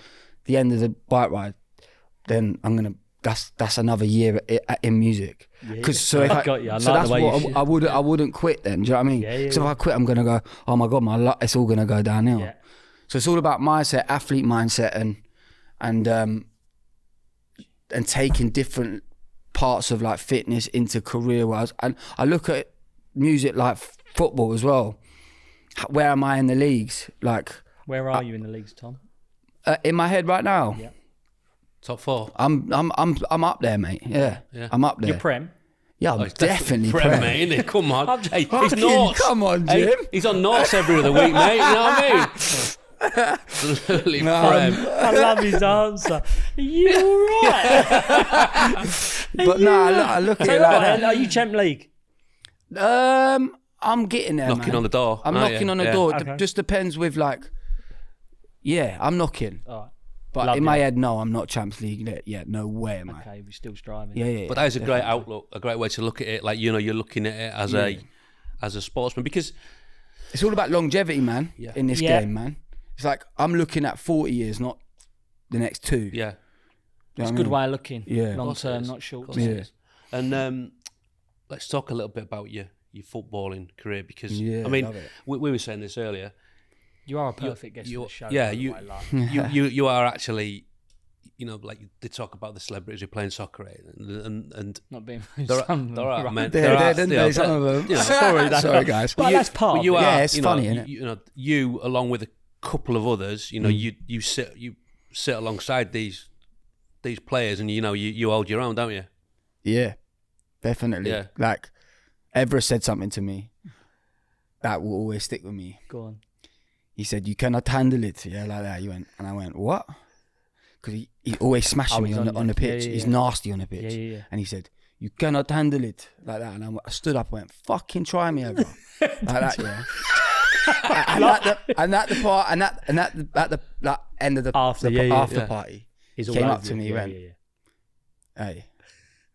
[SPEAKER 3] the end of the bike ride, then I'm gonna. That's another year in music. Because I wouldn't quit then. Do you know what I mean? Because if I quit, I'm gonna go, oh my god, it's all gonna go downhill. Yeah. So it's all about mindset, athlete mindset, and taking different parts of like fitness into career wise. And I look at music like football as well. Where am I in the leagues? Like,
[SPEAKER 2] where are you in the leagues, Tom?
[SPEAKER 3] In my head right now.
[SPEAKER 2] Yeah.
[SPEAKER 1] Top 4.
[SPEAKER 3] I'm up there, mate. Yeah. I'm up there.
[SPEAKER 2] You're Prem?
[SPEAKER 3] Yeah, I'm definitely
[SPEAKER 1] Prem, mate, isn't it? Come on.
[SPEAKER 3] Hey, he's Norse. Come on, Jim.
[SPEAKER 1] Hey, he's on Norse every other week, mate. You know what I mean? Absolutely Prem.
[SPEAKER 2] I love his answer. Are you all right?
[SPEAKER 3] But no, I look at it like that.
[SPEAKER 2] Are you Champ League?
[SPEAKER 3] I'm getting there,
[SPEAKER 1] knocking
[SPEAKER 3] man.
[SPEAKER 1] on the door.
[SPEAKER 3] I'm knocking on the door.
[SPEAKER 2] Okay.
[SPEAKER 3] Just depends with like, I'm knocking.
[SPEAKER 2] All right.
[SPEAKER 3] But in my head, no, I'm not Champions League yet. No way am I.
[SPEAKER 2] Okay, we're still striving.
[SPEAKER 3] Yeah.
[SPEAKER 1] But that is a great outlook, a great way to look at it. Like, you know, you're looking at it as as a sportsman, because
[SPEAKER 3] it's all about longevity, man.
[SPEAKER 1] Yeah.
[SPEAKER 3] In this game, man. It's like I'm looking at 40 years, not the next 2.
[SPEAKER 1] Yeah,
[SPEAKER 2] It's a good way of looking.
[SPEAKER 3] Yeah.
[SPEAKER 2] Long term, not short
[SPEAKER 1] yeah.
[SPEAKER 2] term.
[SPEAKER 1] And let's talk a little bit about your footballing career, because
[SPEAKER 3] Yeah,
[SPEAKER 1] I mean,
[SPEAKER 3] love it.
[SPEAKER 1] we were saying this earlier.
[SPEAKER 2] You are a perfect guest for the show.
[SPEAKER 1] Yeah,
[SPEAKER 2] by the
[SPEAKER 1] you,
[SPEAKER 2] way, like.
[SPEAKER 1] you are actually, you know, like they talk about the celebrities who play in soccer, right? and
[SPEAKER 2] Not being
[SPEAKER 1] there are,
[SPEAKER 2] some of them,
[SPEAKER 1] there are,
[SPEAKER 2] right.
[SPEAKER 1] man,
[SPEAKER 3] There
[SPEAKER 1] there are,
[SPEAKER 3] didn't
[SPEAKER 1] you know,
[SPEAKER 3] they, some of them?
[SPEAKER 1] you know,
[SPEAKER 3] Sorry, guys.
[SPEAKER 2] But that's part
[SPEAKER 1] but
[SPEAKER 2] of
[SPEAKER 1] you
[SPEAKER 2] it.
[SPEAKER 1] are,
[SPEAKER 3] Yeah, it's
[SPEAKER 1] you
[SPEAKER 3] funny,
[SPEAKER 1] know,
[SPEAKER 3] isn't it?
[SPEAKER 1] you know, you along with a couple of others, you know, you sit alongside these players, and you know, you hold your own, don't you?
[SPEAKER 3] Yeah, definitely.
[SPEAKER 1] Yeah.
[SPEAKER 3] Like, Evra said something to me that will always stick with me.
[SPEAKER 2] Go on.
[SPEAKER 3] He said, "You cannot handle it." Yeah, like that. I went, "What?" Because he always smashing me on the pitch.
[SPEAKER 2] Yeah.
[SPEAKER 3] He's nasty on the pitch.
[SPEAKER 2] Yeah.
[SPEAKER 3] And he said, "You cannot handle it," like that. And I stood up and went, "Fucking try me, Evra." Like that, yeah. and at the end of the after party,
[SPEAKER 2] He's
[SPEAKER 3] came
[SPEAKER 2] all
[SPEAKER 3] up
[SPEAKER 2] over
[SPEAKER 3] to
[SPEAKER 2] you.
[SPEAKER 3] me,
[SPEAKER 2] Yeah,
[SPEAKER 3] went, "Hey,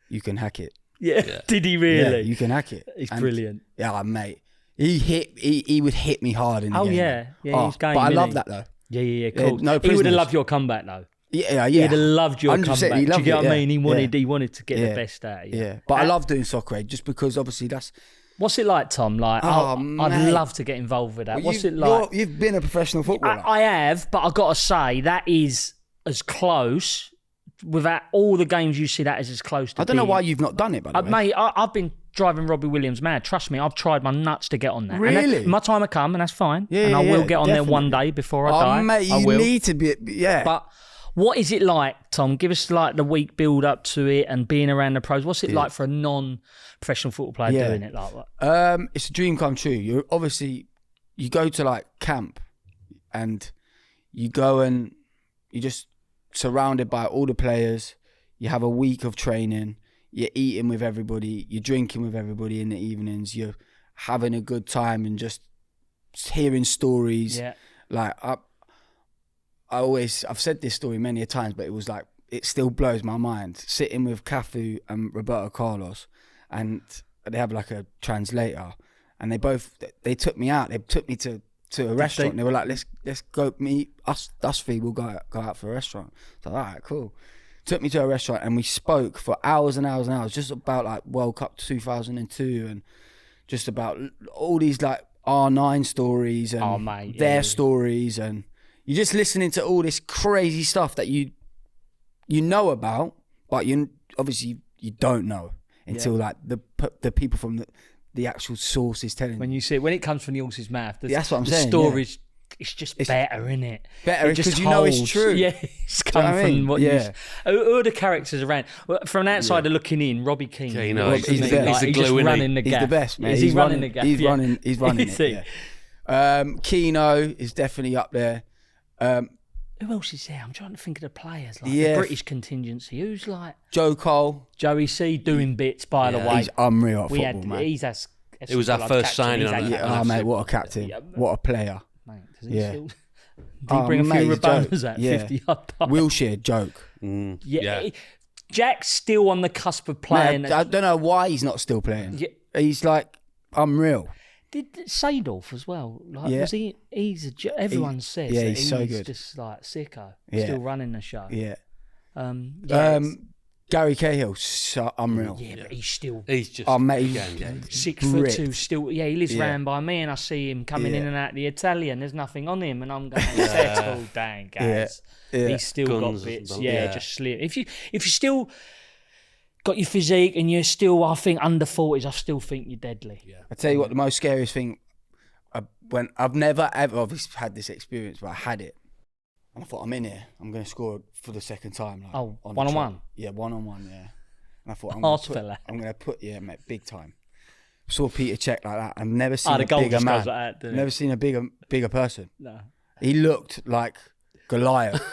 [SPEAKER 3] you can hack it."
[SPEAKER 2] Yeah. Did he really?
[SPEAKER 3] Yeah, you can hack it.
[SPEAKER 2] He's
[SPEAKER 3] And,
[SPEAKER 2] brilliant.
[SPEAKER 3] yeah, mate. He would hit me hard in the game.
[SPEAKER 2] Yeah. He's game,
[SPEAKER 3] but I
[SPEAKER 2] isn't
[SPEAKER 3] love
[SPEAKER 2] he?
[SPEAKER 3] that though.
[SPEAKER 2] Yeah, cool.
[SPEAKER 3] no
[SPEAKER 2] He would
[SPEAKER 3] prisoners.
[SPEAKER 2] have loved your comeback though.
[SPEAKER 3] Yeah.
[SPEAKER 2] He'd have loved your
[SPEAKER 3] 100%,
[SPEAKER 2] comeback.
[SPEAKER 3] he
[SPEAKER 2] Do you
[SPEAKER 3] loved
[SPEAKER 2] get
[SPEAKER 3] it,
[SPEAKER 2] what I mean?
[SPEAKER 3] yeah.
[SPEAKER 2] He wanted to get
[SPEAKER 3] Yeah.
[SPEAKER 2] the best out of you.
[SPEAKER 3] Yeah, but I love doing soccer, just because obviously that's.
[SPEAKER 2] What's it like, Tom? Like,
[SPEAKER 3] Oh,
[SPEAKER 2] I'd
[SPEAKER 3] mate.
[SPEAKER 2] love to get involved with that.
[SPEAKER 3] Well,
[SPEAKER 2] What's it like?
[SPEAKER 3] You've been a professional footballer.
[SPEAKER 2] I have, but I've got to say, that is as close, without all the games you see, that is as close to
[SPEAKER 3] I don't know
[SPEAKER 2] being-
[SPEAKER 3] why you've not done it, by the way.
[SPEAKER 2] Mate, I've been driving Robbie Williams mad. Trust me, I've tried my nuts to get on that.
[SPEAKER 3] Really?
[SPEAKER 2] And my time will come, and that's fine.
[SPEAKER 3] Yeah,
[SPEAKER 2] and I
[SPEAKER 3] yeah,
[SPEAKER 2] will get on there
[SPEAKER 3] definitely.
[SPEAKER 2] one day before I die.
[SPEAKER 3] Oh, mate,
[SPEAKER 2] I
[SPEAKER 3] you
[SPEAKER 2] will.
[SPEAKER 3] need to be. Yeah.
[SPEAKER 2] But what is it like, Tom? Give us like the week build up to it and being around the pros. What's it like for a non-professional football player doing it like that?
[SPEAKER 3] It's a dream come true. You go to like camp, and you go and you're just surrounded by all the players. You have a week of training. You're eating with everybody. You're drinking with everybody in the evenings. You're having a good time and just hearing stories.
[SPEAKER 2] Yeah.
[SPEAKER 3] Like I've said this story many a times, but it was like, it still blows my mind. Sitting with Cafu and Roberto Carlos, and they have like a translator, and they took me out. They took me to a restaurant. They were like, let's go meet us three. We'll go out for a restaurant. So all right, cool. Took me to a restaurant, and we spoke for hours and hours and hours, just about like World Cup 2002, and just about all these like R9 stories and their stories, and you're just listening to all this crazy stuff that you know about, but you obviously you don't know until like the people from the actual source is telling
[SPEAKER 2] When you see when it comes from the horse's mouth,
[SPEAKER 3] that's what I'm saying.
[SPEAKER 2] The story's it's just better, isn't it?
[SPEAKER 3] Better
[SPEAKER 2] It just
[SPEAKER 3] because you know it's
[SPEAKER 2] holds.
[SPEAKER 3] true.
[SPEAKER 2] Yeah, it's
[SPEAKER 3] Do you
[SPEAKER 2] come
[SPEAKER 3] know what I mean?
[SPEAKER 2] from what
[SPEAKER 3] Yeah.
[SPEAKER 2] who are the characters around? Well, from an outsider looking in, Robbie Keane.
[SPEAKER 1] Yeah, you know,
[SPEAKER 3] he's the best.
[SPEAKER 1] He's the
[SPEAKER 2] he's
[SPEAKER 1] glue,
[SPEAKER 2] just
[SPEAKER 1] isn't he?
[SPEAKER 2] running the
[SPEAKER 3] He's
[SPEAKER 2] gap.
[SPEAKER 3] the best, man.
[SPEAKER 2] Is he running the gap?
[SPEAKER 3] He's
[SPEAKER 2] Yeah.
[SPEAKER 3] running
[SPEAKER 2] Is he?
[SPEAKER 3] it. Yeah. Keno is definitely up there.
[SPEAKER 2] Who else is there? I'm trying to think of the players. Like the British contingency. Who's like
[SPEAKER 3] Joe Cole.
[SPEAKER 2] Joey C doing bits, by the way.
[SPEAKER 3] He's unreal at
[SPEAKER 2] we
[SPEAKER 3] football,
[SPEAKER 2] had
[SPEAKER 3] man.
[SPEAKER 2] he's as
[SPEAKER 1] It was our first signing on
[SPEAKER 2] that.
[SPEAKER 1] that.
[SPEAKER 3] Oh, mate, what a captain.
[SPEAKER 2] Yeah,
[SPEAKER 3] what a player.
[SPEAKER 2] Mate, doesn't he
[SPEAKER 3] Yeah.
[SPEAKER 2] still? Did he bring a
[SPEAKER 3] mate,
[SPEAKER 2] few
[SPEAKER 3] he's a joke.
[SPEAKER 2] Rabonas at
[SPEAKER 3] Yeah.
[SPEAKER 2] 50-yard pie?
[SPEAKER 3] Wilshere, joke.
[SPEAKER 2] Yeah. Jack's still on the cusp of playing.
[SPEAKER 3] Man, I don't know why he's not still playing.
[SPEAKER 2] Yeah.
[SPEAKER 3] He's like unreal.
[SPEAKER 2] Did Seedorf as well? Like,
[SPEAKER 3] Yeah.
[SPEAKER 2] was he? Everyone says
[SPEAKER 3] yeah,
[SPEAKER 2] that
[SPEAKER 3] he's so good.
[SPEAKER 2] just like sicko.
[SPEAKER 3] Yeah.
[SPEAKER 2] Still running the show.
[SPEAKER 3] Yeah.
[SPEAKER 2] It's-
[SPEAKER 3] Gary Cahill, so unreal.
[SPEAKER 2] yeah, but he's still
[SPEAKER 1] He's just
[SPEAKER 3] mate,
[SPEAKER 1] again,
[SPEAKER 2] 6'2".
[SPEAKER 3] ripped.
[SPEAKER 2] Still, yeah, he lives
[SPEAKER 3] Yeah.
[SPEAKER 2] round by me, and I see him coming in and out the Italian. There's nothing on him, and I'm going,
[SPEAKER 1] Yeah.
[SPEAKER 2] settle down, guys.
[SPEAKER 3] Yeah.
[SPEAKER 2] He's still
[SPEAKER 1] Guns
[SPEAKER 2] got bits.
[SPEAKER 1] and-
[SPEAKER 2] Yeah,
[SPEAKER 3] yeah.
[SPEAKER 2] just slip. If you still got your physique and you're still, I think under 40s, I still think you're deadly.
[SPEAKER 1] Yeah.
[SPEAKER 3] I tell you what, the most scariest thing, when I've never ever obviously had this experience, but I had it, and I thought, I'm in here. I'm going to score for the second time. Like,
[SPEAKER 2] Oh,
[SPEAKER 3] on the
[SPEAKER 2] one-on-one?
[SPEAKER 3] trot. Yeah, one-on-one. Yeah. And I thought,
[SPEAKER 2] Arse fella.
[SPEAKER 3] I'm going to put, yeah, mate, big time. Saw Peter Cech like that. I've never seen
[SPEAKER 2] the
[SPEAKER 3] a
[SPEAKER 2] goal
[SPEAKER 3] bigger
[SPEAKER 2] just
[SPEAKER 3] man.
[SPEAKER 2] goes like that, doesn't it?
[SPEAKER 3] Never seen a bigger person.
[SPEAKER 2] No.
[SPEAKER 3] He looked like Goliath.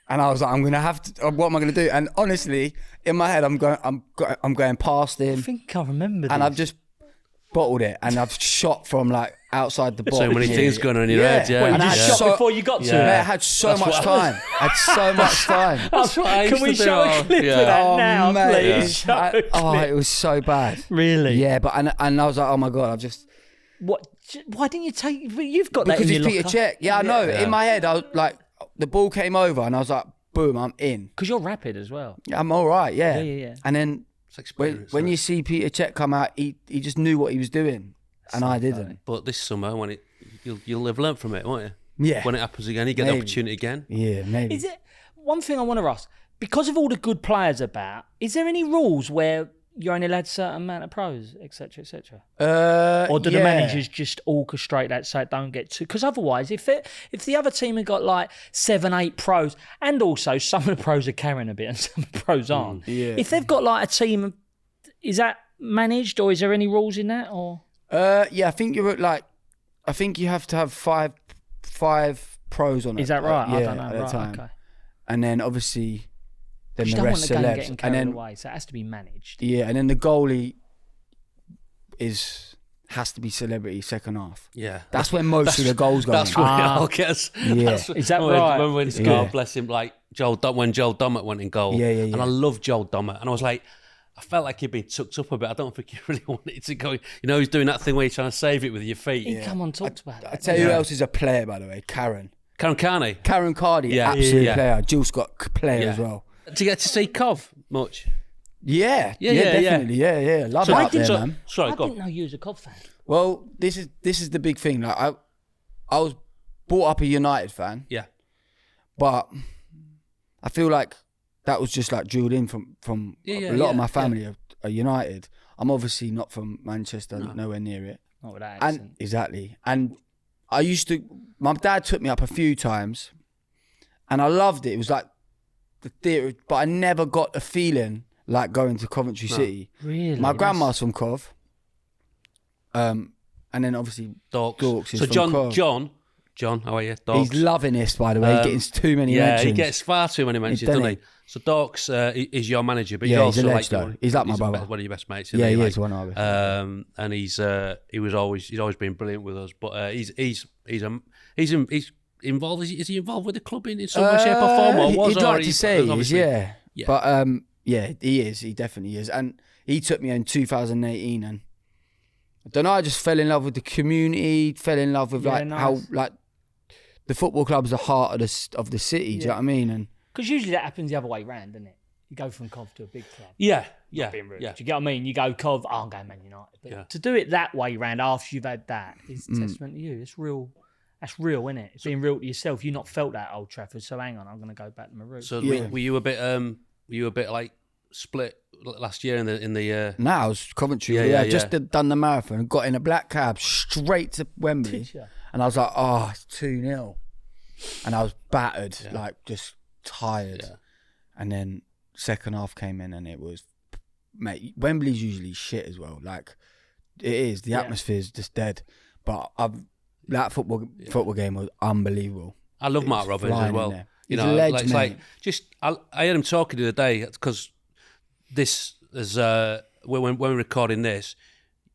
[SPEAKER 3] And I was like, I'm going to have to, what am I going to do? And honestly, in my head, I'm going past
[SPEAKER 2] I
[SPEAKER 3] him.
[SPEAKER 2] think I remember this.
[SPEAKER 3] And I've just bottled it, and I've shot from like outside the bottle.
[SPEAKER 1] So many things going on in your head, yeah.
[SPEAKER 2] Well, you
[SPEAKER 3] And
[SPEAKER 2] shot before you got to
[SPEAKER 3] Mate,
[SPEAKER 2] it.
[SPEAKER 3] I had so much time. I had so much time.
[SPEAKER 1] That's what I used
[SPEAKER 2] Can we
[SPEAKER 1] to do.
[SPEAKER 2] show a clip of that now,
[SPEAKER 3] mate.
[SPEAKER 2] please? Show a clip.
[SPEAKER 3] It was so bad.
[SPEAKER 2] Really?
[SPEAKER 3] Yeah, but and I was like, oh my god, I've just
[SPEAKER 2] What? Why didn't you take? You've got that
[SPEAKER 3] because
[SPEAKER 2] in
[SPEAKER 3] it's
[SPEAKER 2] your
[SPEAKER 3] Peter
[SPEAKER 2] locker.
[SPEAKER 3] Cech. Yeah, I know. In my head, I was like, the ball came over, and I was like, boom, I'm in.
[SPEAKER 2] Because you're rapid as well.
[SPEAKER 3] I'm all right. Yeah.
[SPEAKER 2] Yeah.
[SPEAKER 3] And then when you see Peter Cech come out, he just knew what he was doing, and I didn't.
[SPEAKER 1] But this summer, when you'll have learnt from it, won't you?
[SPEAKER 3] Yeah.
[SPEAKER 1] When it happens again, you get the opportunity again.
[SPEAKER 3] Yeah, maybe.
[SPEAKER 2] Is it one thing I want to ask? Because of all the good players about, is there any rules where you're only allowed a certain amount of pros, etc., etc.? Or do the managers just orchestrate that so it don't get too? Because otherwise, if the other team have got like 7, 8 pros, and also some of the pros are carrying a bit and some of the pros aren't. If they've got like a team, is that managed, or is there any rules in that? Or
[SPEAKER 3] I think you're like, I think you have to have five pros on it.
[SPEAKER 2] is that right?
[SPEAKER 3] Yeah,
[SPEAKER 2] I don't know.
[SPEAKER 3] at a
[SPEAKER 2] Right,
[SPEAKER 3] time.
[SPEAKER 2] okay.
[SPEAKER 3] And then obviously, then
[SPEAKER 2] You
[SPEAKER 3] the
[SPEAKER 2] don't want
[SPEAKER 3] rest
[SPEAKER 2] the game
[SPEAKER 3] celebs,
[SPEAKER 2] getting
[SPEAKER 3] and
[SPEAKER 2] carried
[SPEAKER 3] then
[SPEAKER 2] away, so it has to be managed.
[SPEAKER 3] yeah, and then the goalie has to be celebrity second half.
[SPEAKER 1] Yeah.
[SPEAKER 3] That's when most of the goals go.
[SPEAKER 1] That's
[SPEAKER 3] in.
[SPEAKER 1] when it all gets.
[SPEAKER 3] Yeah.
[SPEAKER 2] Is that right?
[SPEAKER 1] Remember when God bless him, like when Joel Dommett went in goal.
[SPEAKER 3] Yeah.
[SPEAKER 1] And I love Joel Dommett, and I was like, I felt like he'd been tucked up a bit. I don't think he really wanted to go. You know, he's doing that thing where you're trying to save it with your feet.
[SPEAKER 2] He come on, talked about
[SPEAKER 3] I
[SPEAKER 2] that.
[SPEAKER 3] tell you who else is a player, by the way, Karen
[SPEAKER 1] Carney.
[SPEAKER 3] Cardi, absolute player. Jill Scott player as well.
[SPEAKER 1] Do you get to see Cov much?
[SPEAKER 3] Yeah, definitely, yeah. Love it out there, man.
[SPEAKER 1] Sorry,
[SPEAKER 2] I
[SPEAKER 1] go
[SPEAKER 2] didn't
[SPEAKER 1] on.
[SPEAKER 2] know you was a Cov fan.
[SPEAKER 3] Well, this is the big thing. Like I was brought up a United fan,
[SPEAKER 1] Yeah.
[SPEAKER 3] but I feel like that was just like drilled in from a lot of my family are United. I'm obviously not from Manchester, nowhere near it.
[SPEAKER 2] Not with that accent.
[SPEAKER 3] And exactly. And my dad took me up a few times, and I loved it. It was like the theatre, but I never got a feeling like going to Coventry City.
[SPEAKER 2] Really?
[SPEAKER 3] My grandma's from Cov. And then obviously
[SPEAKER 1] Dorks.
[SPEAKER 3] is
[SPEAKER 1] So
[SPEAKER 3] from Cov.
[SPEAKER 1] John, how are you? Dorks.
[SPEAKER 3] He's loving this, by the way. He gets too many mentions.
[SPEAKER 1] he gets far too many mentions, doesn't he? So Dorks is your manager, but
[SPEAKER 3] Yeah,
[SPEAKER 1] you're
[SPEAKER 3] he's
[SPEAKER 1] also
[SPEAKER 3] a
[SPEAKER 1] like
[SPEAKER 3] legend, though. He's like my brother.
[SPEAKER 1] one of your best mates.
[SPEAKER 3] Yeah,
[SPEAKER 1] isn't
[SPEAKER 3] he
[SPEAKER 1] Like,
[SPEAKER 3] is one of us.
[SPEAKER 1] and he's always been brilliant with us. But he's involved. Is he involved with the club in some way, shape, or form? Or was
[SPEAKER 3] He'd
[SPEAKER 1] or
[SPEAKER 3] like to say he is,
[SPEAKER 1] obviously-
[SPEAKER 3] yeah.
[SPEAKER 1] Yeah.
[SPEAKER 3] But yeah, he is. He definitely is. And he took me in 2018, and I don't know. I just fell in love with the community. Fell in love with how like the football club's the heart of the city. Do you know what I mean? And
[SPEAKER 2] Because usually that happens the other way round, doesn't it? You go from Cov to a big club.
[SPEAKER 1] Yeah.
[SPEAKER 2] Being rude. Do you get what I mean? You go Cov, I'm going Man United. But to do it that way round after you've had that is testament to you. It's real. That's real, isn't it? It's being real to yourself. You've not felt that at Old Trafford, so hang on, I'm going to go back to my roots.
[SPEAKER 1] So were you a bit like split last year in the
[SPEAKER 3] now I was Coventry. I just done the marathon and got in a black cab straight to Wembley. And I was like, oh, it's 2-0. And I was battered, like just tired. Yeah. And then second half came in and it was, mate, Wembley's usually shit as well. Like, it is. The atmosphere's just dead. But that football game was unbelievable.
[SPEAKER 1] I love Mark Robbins as well. You
[SPEAKER 3] He's
[SPEAKER 1] know,
[SPEAKER 3] a legend,
[SPEAKER 1] I heard him talking the other day because this is when we're recording this,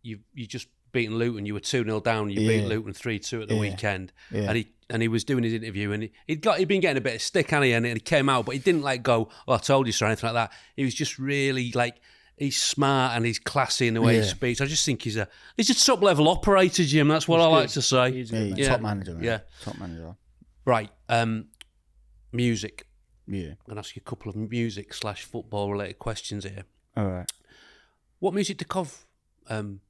[SPEAKER 1] you just beaten Luton. You were 2-0 down. You beat Luton 3-2 at the weekend, and he was doing his interview and he'd been getting a bit of stick, hadn't he? And he came out, but he didn't like go, "Oh, I told you so," or anything like that. He was just really like. He's smart and he's classy in the way he speaks. I just think he's a top level operator, Jim. That's what I like to say.
[SPEAKER 3] He's top manager, man.
[SPEAKER 1] Yeah,
[SPEAKER 3] top manager.
[SPEAKER 1] Right. Music.
[SPEAKER 3] Yeah.
[SPEAKER 1] I'm gonna ask you a couple of music/football related questions here.
[SPEAKER 3] All right.
[SPEAKER 1] What music did Cov run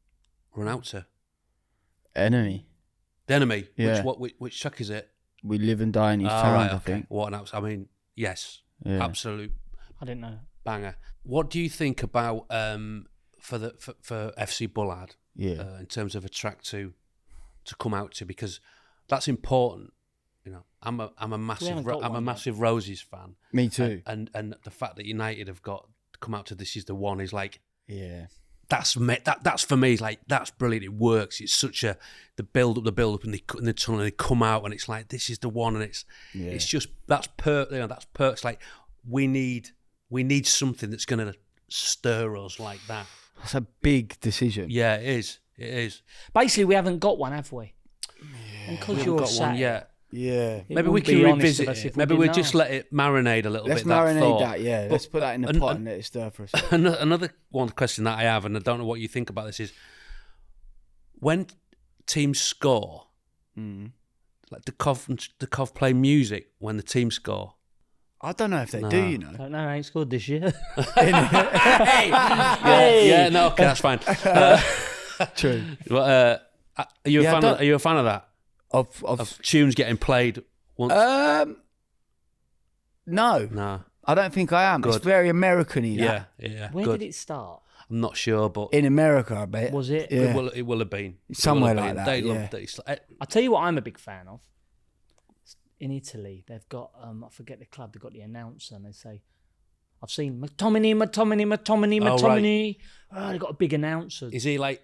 [SPEAKER 1] out to?
[SPEAKER 3] Enemy.
[SPEAKER 1] The Enemy.
[SPEAKER 3] Yeah.
[SPEAKER 1] Which track is it?
[SPEAKER 3] We Live and Die in Each Town,
[SPEAKER 1] right,
[SPEAKER 3] I think.
[SPEAKER 1] What an I mean, yes, absolute
[SPEAKER 2] I didn't know.
[SPEAKER 1] banger. What do you think about for FC Bullard?
[SPEAKER 3] Yeah.
[SPEAKER 1] In terms of a track to come out to, because that's important. You know, I'm a massive Roses fan.
[SPEAKER 3] Me too.
[SPEAKER 1] And the fact that United have got to come out to This Is the One is like, that's for me, like, that's brilliant. It works. It's such the build up and the tunnel, and they come out and it's like, this is the one, and it's just that's perks. Like, we need something that's going to stir us like that.
[SPEAKER 3] That's a big decision.
[SPEAKER 1] Yeah, it is. It is.
[SPEAKER 2] Basically, we haven't got one, have we?
[SPEAKER 1] Yeah.
[SPEAKER 2] And because
[SPEAKER 1] We
[SPEAKER 2] you're
[SPEAKER 1] haven't got one yet.
[SPEAKER 3] Yeah.
[SPEAKER 1] Maybe we can revisit it. Maybe we'll just let it marinate a little
[SPEAKER 3] Let's
[SPEAKER 1] bit.
[SPEAKER 3] marinate that, yeah. Let's put that in the pot and let it stir for a second.
[SPEAKER 1] Another one question that I have, and I don't know what you think about this, is when teams score, like the Cov play music when the team score.
[SPEAKER 3] I don't know if they do, you know.
[SPEAKER 2] I don't know, I ain't scored this year.
[SPEAKER 1] Yeah, no, okay, that's fine.
[SPEAKER 3] True.
[SPEAKER 1] Are you a fan of that? Of tunes getting played once?
[SPEAKER 3] No. I don't think I am.
[SPEAKER 1] Good.
[SPEAKER 3] It's very American-y.
[SPEAKER 1] Yeah.
[SPEAKER 2] Where
[SPEAKER 1] good.
[SPEAKER 2] did it start?
[SPEAKER 1] I'm not sure, but
[SPEAKER 3] In America, I bet.
[SPEAKER 2] Was it?
[SPEAKER 3] Yeah.
[SPEAKER 1] it will have been.
[SPEAKER 3] Somewhere like that,
[SPEAKER 1] They
[SPEAKER 3] yeah.
[SPEAKER 1] loved it.
[SPEAKER 2] I'll tell you what I'm a big fan of. In Italy, they've got, I forget the club, they've got the announcer and they say, I've seen McTominay. Oh, they've got a big announcer.
[SPEAKER 1] Is he like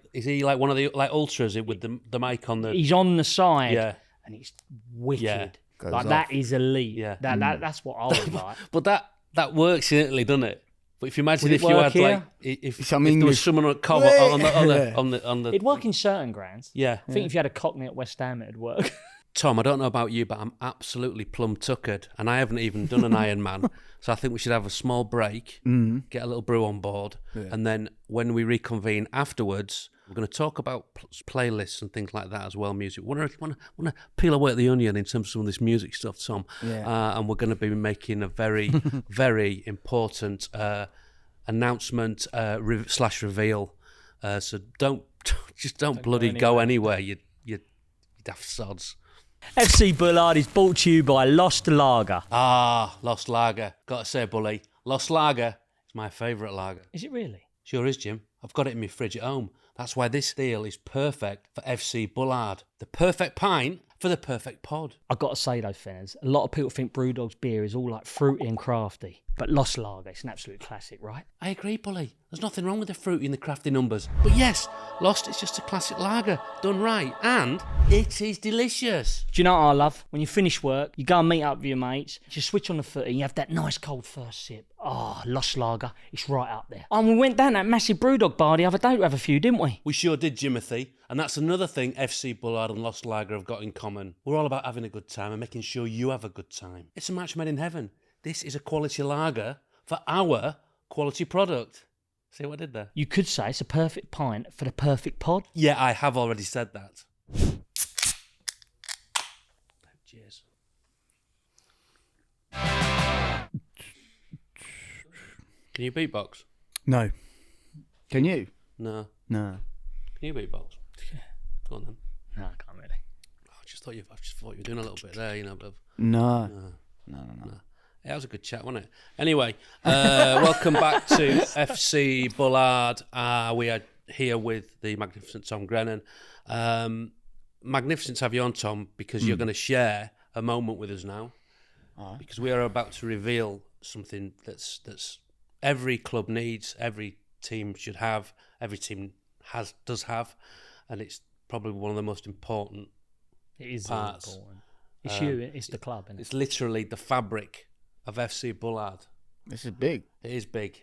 [SPEAKER 1] one of the ultras with the mic on the...
[SPEAKER 2] He's on the side.
[SPEAKER 1] Yeah.
[SPEAKER 2] And it's wicked.
[SPEAKER 3] Yeah.
[SPEAKER 2] Like, that is elite.
[SPEAKER 1] Yeah.
[SPEAKER 2] That's what I would like.
[SPEAKER 1] But that works in Italy, doesn't it? But if you imagine
[SPEAKER 2] Would
[SPEAKER 1] if
[SPEAKER 2] it
[SPEAKER 1] you
[SPEAKER 2] work
[SPEAKER 1] had
[SPEAKER 2] here?
[SPEAKER 1] like if
[SPEAKER 3] Some
[SPEAKER 1] there was
[SPEAKER 3] English-
[SPEAKER 1] someone on cover on the
[SPEAKER 2] It'd work in certain grounds.
[SPEAKER 1] yeah.
[SPEAKER 2] I think if you had a Cockney at West Ham, it'd work.
[SPEAKER 1] Tom, I don't know about you, but I'm absolutely plumb tuckered, and I haven't even done an Ironman. So I think we should have a small break, get a little brew on board, and then when we reconvene afterwards, we're going to talk about playlists and things like that as well. Music. Want to peel away at the onion in terms of some of this music stuff, Tom.
[SPEAKER 3] Yeah.
[SPEAKER 1] And we're going to be making a very, very important announcement / reveal. So don't bloody go anywhere. You daft sods.
[SPEAKER 2] FC Bullard is brought to you by Lost Lager.
[SPEAKER 1] Lost Lager. Gotta say, Bully, Lost Lager is my favourite lager.
[SPEAKER 2] Is it really?
[SPEAKER 1] Sure is, Jim. I've got it in my fridge at home. That's why this deal is perfect for FC Bullard. The perfect pint for the perfect pod.
[SPEAKER 2] I've got to say though, Fenners, a lot of people think Brewdog's beer is all like fruity and crafty. But Lost Lager, it's an absolute classic, right?
[SPEAKER 1] I agree, Bully. There's nothing wrong with the fruity and the crafty numbers. But yes, Lost is just a classic lager, done right. And it is delicious.
[SPEAKER 2] Do you know what I love? When you finish work, you go and meet up with your mates, you switch on the footy, and you have that nice cold first sip. Lost Lager, it's right up there. And we went down that massive Brewdog bar the other day to have a few, didn't we?
[SPEAKER 1] We sure did, Jimothy. And that's another thing FC Bullard and Lost Lager have got in common. We're all about having a good time and making sure you have a good time. It's a match made in heaven. This is a quality lager for our quality product. See what I did there?
[SPEAKER 2] You could say it's a perfect pint for the perfect pod.
[SPEAKER 1] Yeah, I have already said that. Cheers. Can you beatbox?
[SPEAKER 3] No. Can you?
[SPEAKER 1] No.
[SPEAKER 3] No.
[SPEAKER 1] Can you beatbox? Go on then.
[SPEAKER 2] No, I can't really.
[SPEAKER 1] I just thought you were doing a little bit there, you know. But
[SPEAKER 3] No.
[SPEAKER 1] yeah, that was a good chat, wasn't it? Anyway, welcome back to FC Bullard. We are here with the magnificent Tom Grennan. Magnificent to have you on, Tom, because you're going to share a moment with us now. Because we are about to reveal something that's every club needs, every team should have, every team does have, and it's probably one of the most important parts.
[SPEAKER 2] Important. It's it's the club, isn't it?
[SPEAKER 1] It's literally the fabric of FC Bullard.
[SPEAKER 3] This is big.
[SPEAKER 1] It is big.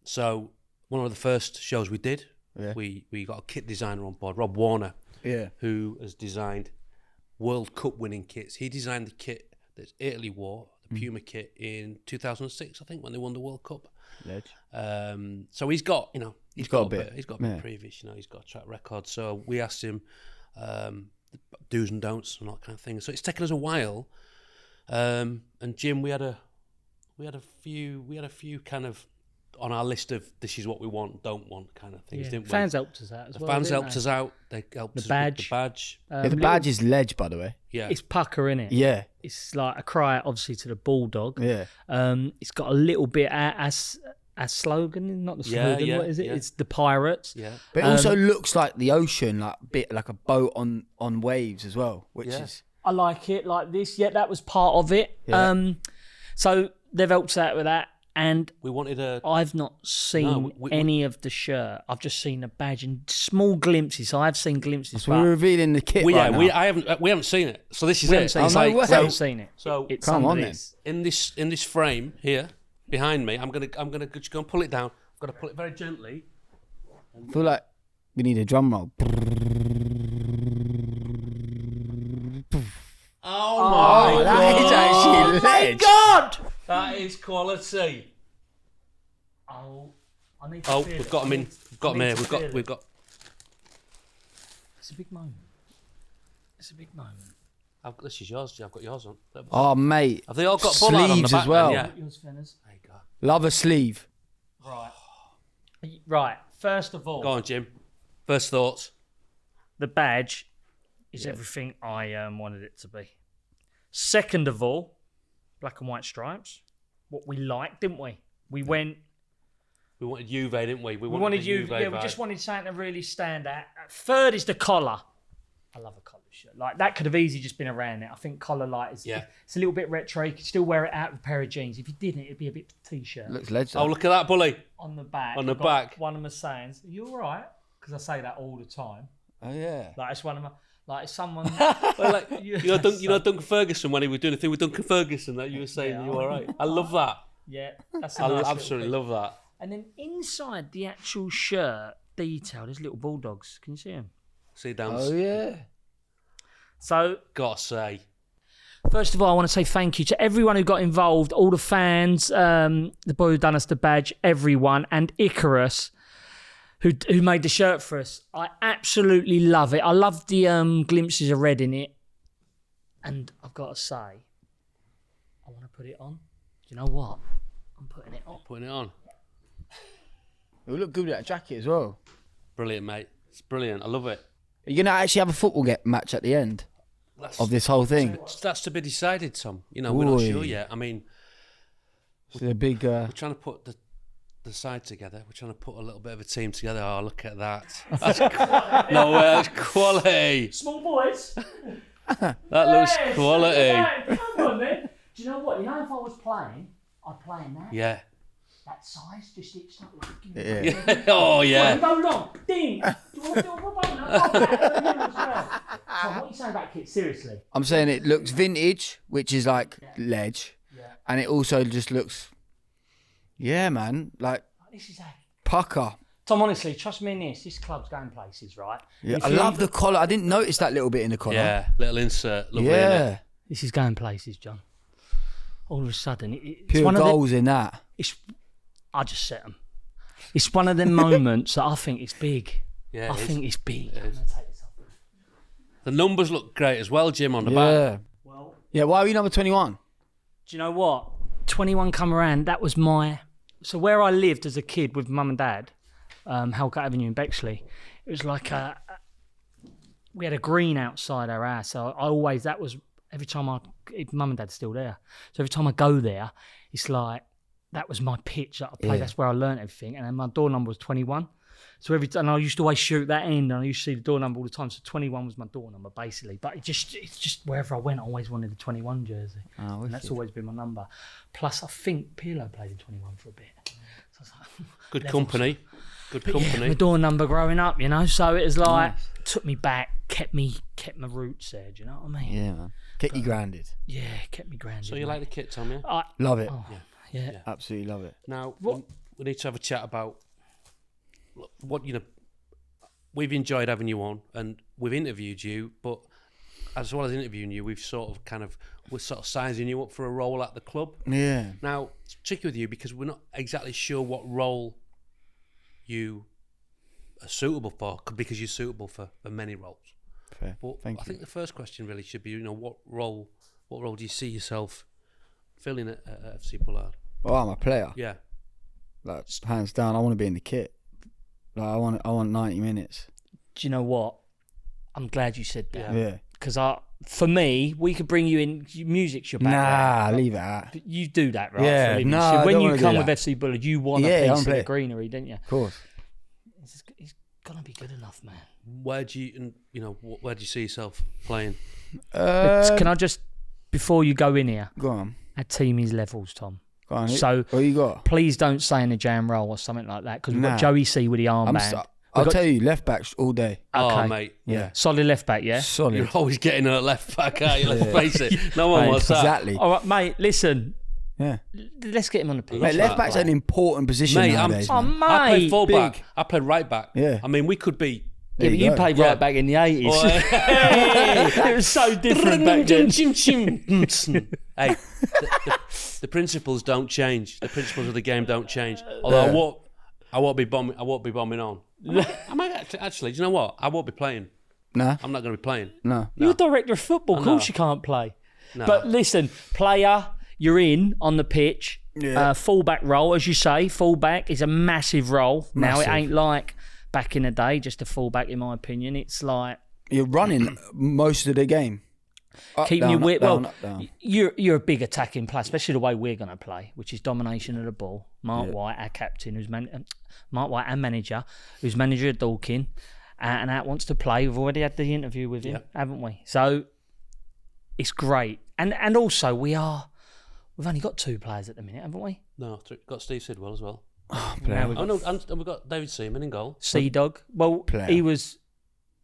[SPEAKER 1] So one of the first shows we did, we got a kit designer on board, Rob Warner, who has designed World Cup winning kits. He designed the kit that Italy wore, the Puma kit, in 2006, I think, when they won the World Cup. So he's got, he's got a bit previous, he's got a track record. So we asked him do's and don'ts and all that kind of thing. So it's taken us a while. And Jim, we had a few kind of on our list of this is what we want, don't want kind of things, didn't we?
[SPEAKER 2] Fans helped us out as well.
[SPEAKER 1] Fans helped us out. They helped us with the badge.
[SPEAKER 3] The badge is ledge, by the way.
[SPEAKER 1] Yeah.
[SPEAKER 2] It's pucker, innit?
[SPEAKER 3] Yeah.
[SPEAKER 2] It's like a cry, obviously, to the Bulldog.
[SPEAKER 3] Yeah.
[SPEAKER 2] It's got a little bit as slogan, not the slogan.
[SPEAKER 1] Yeah,
[SPEAKER 2] what is it?
[SPEAKER 1] yeah.
[SPEAKER 2] It's the Pirates.
[SPEAKER 1] Yeah.
[SPEAKER 3] But it also looks like the ocean, like a bit like a boat on waves as well, which is...
[SPEAKER 2] I like it like this. Yeah, that was part of it.
[SPEAKER 3] Yeah.
[SPEAKER 2] So they've helped us out with that. And
[SPEAKER 1] We wanted a...
[SPEAKER 2] I've not seen any of the shirt. I've just seen the badge and small glimpses. I've seen glimpses.
[SPEAKER 3] So we're revealing the kit
[SPEAKER 1] we
[SPEAKER 3] right now.
[SPEAKER 1] haven't seen it. So this is
[SPEAKER 2] We
[SPEAKER 1] it.
[SPEAKER 2] haven't seen
[SPEAKER 3] Oh,
[SPEAKER 2] it.
[SPEAKER 3] no way.
[SPEAKER 2] We haven't seen it.
[SPEAKER 1] So
[SPEAKER 2] It's
[SPEAKER 3] come on
[SPEAKER 2] somebody's.
[SPEAKER 1] in this frame here behind me, I'm gonna just go and pull it down. I've got to pull it very gently.
[SPEAKER 3] I feel like We need a drum roll.
[SPEAKER 1] Oh my
[SPEAKER 3] That is actually ledge.
[SPEAKER 2] God!
[SPEAKER 1] That is quality.
[SPEAKER 2] Oh, I need to
[SPEAKER 1] Oh,
[SPEAKER 2] feel
[SPEAKER 1] we've
[SPEAKER 2] it.
[SPEAKER 1] got them in. We've got them
[SPEAKER 2] need
[SPEAKER 1] here.
[SPEAKER 2] to feel it.
[SPEAKER 1] We've got.
[SPEAKER 2] It's a big moment. It's a big moment.
[SPEAKER 1] This is yours. I've got yours on.
[SPEAKER 3] Oh, mate.
[SPEAKER 1] Have they all got Bullard on the
[SPEAKER 3] sleeves
[SPEAKER 1] back
[SPEAKER 3] as well?
[SPEAKER 1] then? Yeah.
[SPEAKER 2] Yours, Fenners.
[SPEAKER 1] There you go.
[SPEAKER 3] Love a sleeve.
[SPEAKER 2] Right. Right. First of all,
[SPEAKER 1] Go on, Jim. First thoughts.
[SPEAKER 2] the badge is everything I wanted it to be. Second of all, black and white stripes. What we liked, didn't we? We went.
[SPEAKER 1] We wanted Juve, didn't we?
[SPEAKER 2] We wanted
[SPEAKER 1] the
[SPEAKER 2] you.
[SPEAKER 1] Juve
[SPEAKER 2] Yeah, we
[SPEAKER 1] vibe.
[SPEAKER 2] just wanted something to really stand out. Third is the collar. I love a collar shirt. Like that could have easily just been around it. I think collar light is.
[SPEAKER 1] Yeah.
[SPEAKER 2] It's a little bit retro. You could still wear it out with a pair of jeans. If you didn't, it'd be a bit t-shirt.
[SPEAKER 3] Looks ledge.
[SPEAKER 1] Oh, look at that, Bully.
[SPEAKER 2] On the back.
[SPEAKER 1] On the
[SPEAKER 2] I've got
[SPEAKER 1] back.
[SPEAKER 2] One of my sayings. Are you all right? Because I say that all the time.
[SPEAKER 3] Oh, yeah.
[SPEAKER 2] Like it's one of my. Like it's someone.
[SPEAKER 1] Well, like, you know Duncan Ferguson when he was doing the thing with Duncan Ferguson that you were saying
[SPEAKER 2] Yeah,
[SPEAKER 1] you were all right. I love that.
[SPEAKER 2] Yeah, that's a
[SPEAKER 1] I
[SPEAKER 2] nice
[SPEAKER 1] absolutely
[SPEAKER 2] little
[SPEAKER 1] love that.
[SPEAKER 2] And then inside the actual shirt detail, there's little bulldogs. Can you see them?
[SPEAKER 1] See, Dams.
[SPEAKER 3] Oh, yeah.
[SPEAKER 2] So,
[SPEAKER 1] Gotta say.
[SPEAKER 2] first of all, I want to say thank you to everyone who got involved, all the fans, the boy who done us the badge, everyone, and Icarus, who made the shirt for us. I absolutely love it. I love the glimpses of red in it. And I've got to say, I want to put it on. Do you know what? I'm putting it on.
[SPEAKER 1] Putting it on.
[SPEAKER 3] It would look good with that jacket as well.
[SPEAKER 1] Brilliant, mate. It's brilliant. I love it.
[SPEAKER 3] Are you going to actually have a football match at the end of this whole thing?
[SPEAKER 1] That's to be decided, Tom. You know, we're not
[SPEAKER 3] Ooh.
[SPEAKER 1] sure yet. I mean,
[SPEAKER 3] It's a big...
[SPEAKER 1] we're trying to put the side together. We're trying to put a little bit of a team together. Oh, look at that. That's no way. That's quality.
[SPEAKER 2] Small boys.
[SPEAKER 1] That looks
[SPEAKER 2] Yes,
[SPEAKER 1] quality.
[SPEAKER 2] Come on, man. Do you know what? You know, if I was playing, I'd play in that.
[SPEAKER 1] Yeah.
[SPEAKER 2] That size, just it's not like.
[SPEAKER 3] Yeah.
[SPEAKER 1] Oh, yeah.
[SPEAKER 2] Go long. Ding. Do you want to do a bubble? So what are you saying about kit? Seriously.
[SPEAKER 3] I'm saying it looks vintage, which is like ledge.
[SPEAKER 2] Yeah.
[SPEAKER 3] And it also just looks... Yeah, man. Like
[SPEAKER 2] This is how.
[SPEAKER 3] pucker.
[SPEAKER 2] Tom, honestly, trust me in this. This club's going places, right?
[SPEAKER 3] Yeah,
[SPEAKER 2] If
[SPEAKER 3] I
[SPEAKER 2] you
[SPEAKER 3] love
[SPEAKER 2] even-
[SPEAKER 3] the collar. I didn't notice that little bit in the collar.
[SPEAKER 1] Yeah. Little insert. Lovely,
[SPEAKER 3] Yeah.
[SPEAKER 1] innit?
[SPEAKER 2] This is going places, John. All of a sudden, it's
[SPEAKER 3] Pure
[SPEAKER 2] one of the.
[SPEAKER 3] goals in that.
[SPEAKER 2] I just set them. It's one of them moments that I think it's big.
[SPEAKER 1] Yeah,
[SPEAKER 2] I
[SPEAKER 1] it is.
[SPEAKER 2] think it's big.
[SPEAKER 1] It
[SPEAKER 2] I'm
[SPEAKER 1] is.
[SPEAKER 2] gonna take this off.
[SPEAKER 1] The numbers look great as well, Jim, on the back.
[SPEAKER 3] Yeah.
[SPEAKER 2] Well,
[SPEAKER 3] Yeah, why are you number 21?
[SPEAKER 2] do you know what? 21 come around. That was my. So where I lived as a kid with mum and dad, Halcott Avenue in Bexley, it was like we had a green outside our house. So I always, that was every time mum and dad's still there. So every time I go there, it's like, that was my pitch that I played.
[SPEAKER 3] Yeah.
[SPEAKER 2] That's where I learnt everything. And then my door number was 21. So and I used to always shoot that end, and I used to see the door number all the time. So 21 was my door number, basically. But it's just wherever I went, I always wanted the 21 jersey.
[SPEAKER 3] Oh,
[SPEAKER 2] And that's always been my number. Plus, I think Pirlo played in 21 for a bit. So I was like,
[SPEAKER 1] Good
[SPEAKER 2] levels.
[SPEAKER 1] company. Good
[SPEAKER 2] But yeah,
[SPEAKER 1] company.
[SPEAKER 2] my door number growing up, you know. So it was like, took me back, kept my roots there. Do you know what I mean?
[SPEAKER 3] Yeah, man. Get you grounded.
[SPEAKER 2] Yeah, kept me grounded.
[SPEAKER 1] So you
[SPEAKER 2] mate.
[SPEAKER 1] like the kit, Tom, yeah?
[SPEAKER 3] Love it.
[SPEAKER 2] Oh, yeah.
[SPEAKER 3] Absolutely love it.
[SPEAKER 1] Now,
[SPEAKER 2] What-
[SPEAKER 1] we need to have a chat about what, we've enjoyed having you on and we've interviewed you, but as well as interviewing you, we're sort of sizing you up for a role at the club.
[SPEAKER 3] Yeah.
[SPEAKER 1] Now, it's tricky with you because we're not exactly sure what role you are suitable for, because you're suitable for many roles.
[SPEAKER 3] Fair.
[SPEAKER 1] But
[SPEAKER 3] Thank
[SPEAKER 1] I
[SPEAKER 3] you.
[SPEAKER 1] think the first question really should be, what role do you see yourself filling at FC Bullard?
[SPEAKER 3] Oh, I'm a player.
[SPEAKER 1] Yeah.
[SPEAKER 3] Like, hands down, I want to be in the kit. Like, I want 90 minutes.
[SPEAKER 2] Do you know what? I'm glad you said that.
[SPEAKER 3] Yeah.
[SPEAKER 2] Because for me, we could bring you in. Music's your background.
[SPEAKER 3] Nah, leave it at.
[SPEAKER 2] You do that, right?
[SPEAKER 3] Yeah,
[SPEAKER 2] for a living.
[SPEAKER 3] no,
[SPEAKER 2] So
[SPEAKER 3] I
[SPEAKER 2] when
[SPEAKER 3] don't
[SPEAKER 2] you
[SPEAKER 3] wanna do
[SPEAKER 2] come with
[SPEAKER 3] that.
[SPEAKER 2] FC Bullard, you want
[SPEAKER 3] Yeah,
[SPEAKER 2] a
[SPEAKER 3] I
[SPEAKER 2] piece
[SPEAKER 3] wanna
[SPEAKER 2] of
[SPEAKER 3] play
[SPEAKER 2] the
[SPEAKER 3] it.
[SPEAKER 2] greenery, don't you?
[SPEAKER 3] Of course.
[SPEAKER 2] It's gonna be good enough, man.
[SPEAKER 1] Where do you see yourself playing?
[SPEAKER 2] Can I just, before you go in here,
[SPEAKER 3] Go on.
[SPEAKER 2] our team is levels, Tom.
[SPEAKER 3] Go on.
[SPEAKER 2] So
[SPEAKER 3] what you got?
[SPEAKER 2] please don't say in a jam roll or something like that, because we've
[SPEAKER 3] Nah.
[SPEAKER 2] got Joey C with the armband.
[SPEAKER 3] I'll tell you, left backs all day.
[SPEAKER 1] Oh,
[SPEAKER 2] Okay.
[SPEAKER 1] mate.
[SPEAKER 3] Yeah.
[SPEAKER 2] Solid left back, yeah.
[SPEAKER 3] Solid.
[SPEAKER 1] You're always getting a left back, aren't you? Let's face it. No one wants that.
[SPEAKER 3] Exactly.
[SPEAKER 2] All right, mate. Listen,
[SPEAKER 3] Yeah.
[SPEAKER 2] let's get him on the pitch.
[SPEAKER 3] Mate, left back's an important position
[SPEAKER 1] Mate,
[SPEAKER 3] nowadays.
[SPEAKER 2] Oh,
[SPEAKER 3] man.
[SPEAKER 2] mate.
[SPEAKER 1] I played full back.
[SPEAKER 3] Big.
[SPEAKER 1] I played right back.
[SPEAKER 3] Yeah.
[SPEAKER 1] I mean, we could be
[SPEAKER 2] Yeah, but you played right back in the 80s. It was so different back then.
[SPEAKER 1] Hey, the principles don't change. The principles of the game don't change. Although I won't be bombing on. I might actually. Do you know what? I won't be playing.
[SPEAKER 3] No,
[SPEAKER 1] I'm not going to be playing.
[SPEAKER 3] No.
[SPEAKER 2] You're a director of football. Of course you can't play.
[SPEAKER 1] No.
[SPEAKER 2] But listen, player, you're in on the pitch.
[SPEAKER 3] Yeah.
[SPEAKER 2] Fullback role, as you say. Fullback is a massive role. Now, it
[SPEAKER 3] Massive.
[SPEAKER 2] ain't like back in the day, just a fullback, in my opinion. It's like...
[SPEAKER 3] You're running most of the game. Up,
[SPEAKER 2] keeping
[SPEAKER 3] down,
[SPEAKER 2] your wit.
[SPEAKER 3] up, down,
[SPEAKER 2] Well,
[SPEAKER 3] up, down.
[SPEAKER 2] you're a big attacking player, especially the way we're going to play, which is domination of the ball. Mark White, our captain, Mark White, our manager, who's manager of Dorking, and Out wants to play. We've already had the interview with him, haven't we? So it's great, and also we've only got 2 players at the minute, haven't we?
[SPEAKER 1] No, got Steve Sidwell as well.
[SPEAKER 2] Now we've got
[SPEAKER 1] and we've got David Seaman in goal.
[SPEAKER 2] Sea Dog. Well,
[SPEAKER 3] Player.
[SPEAKER 2] he was.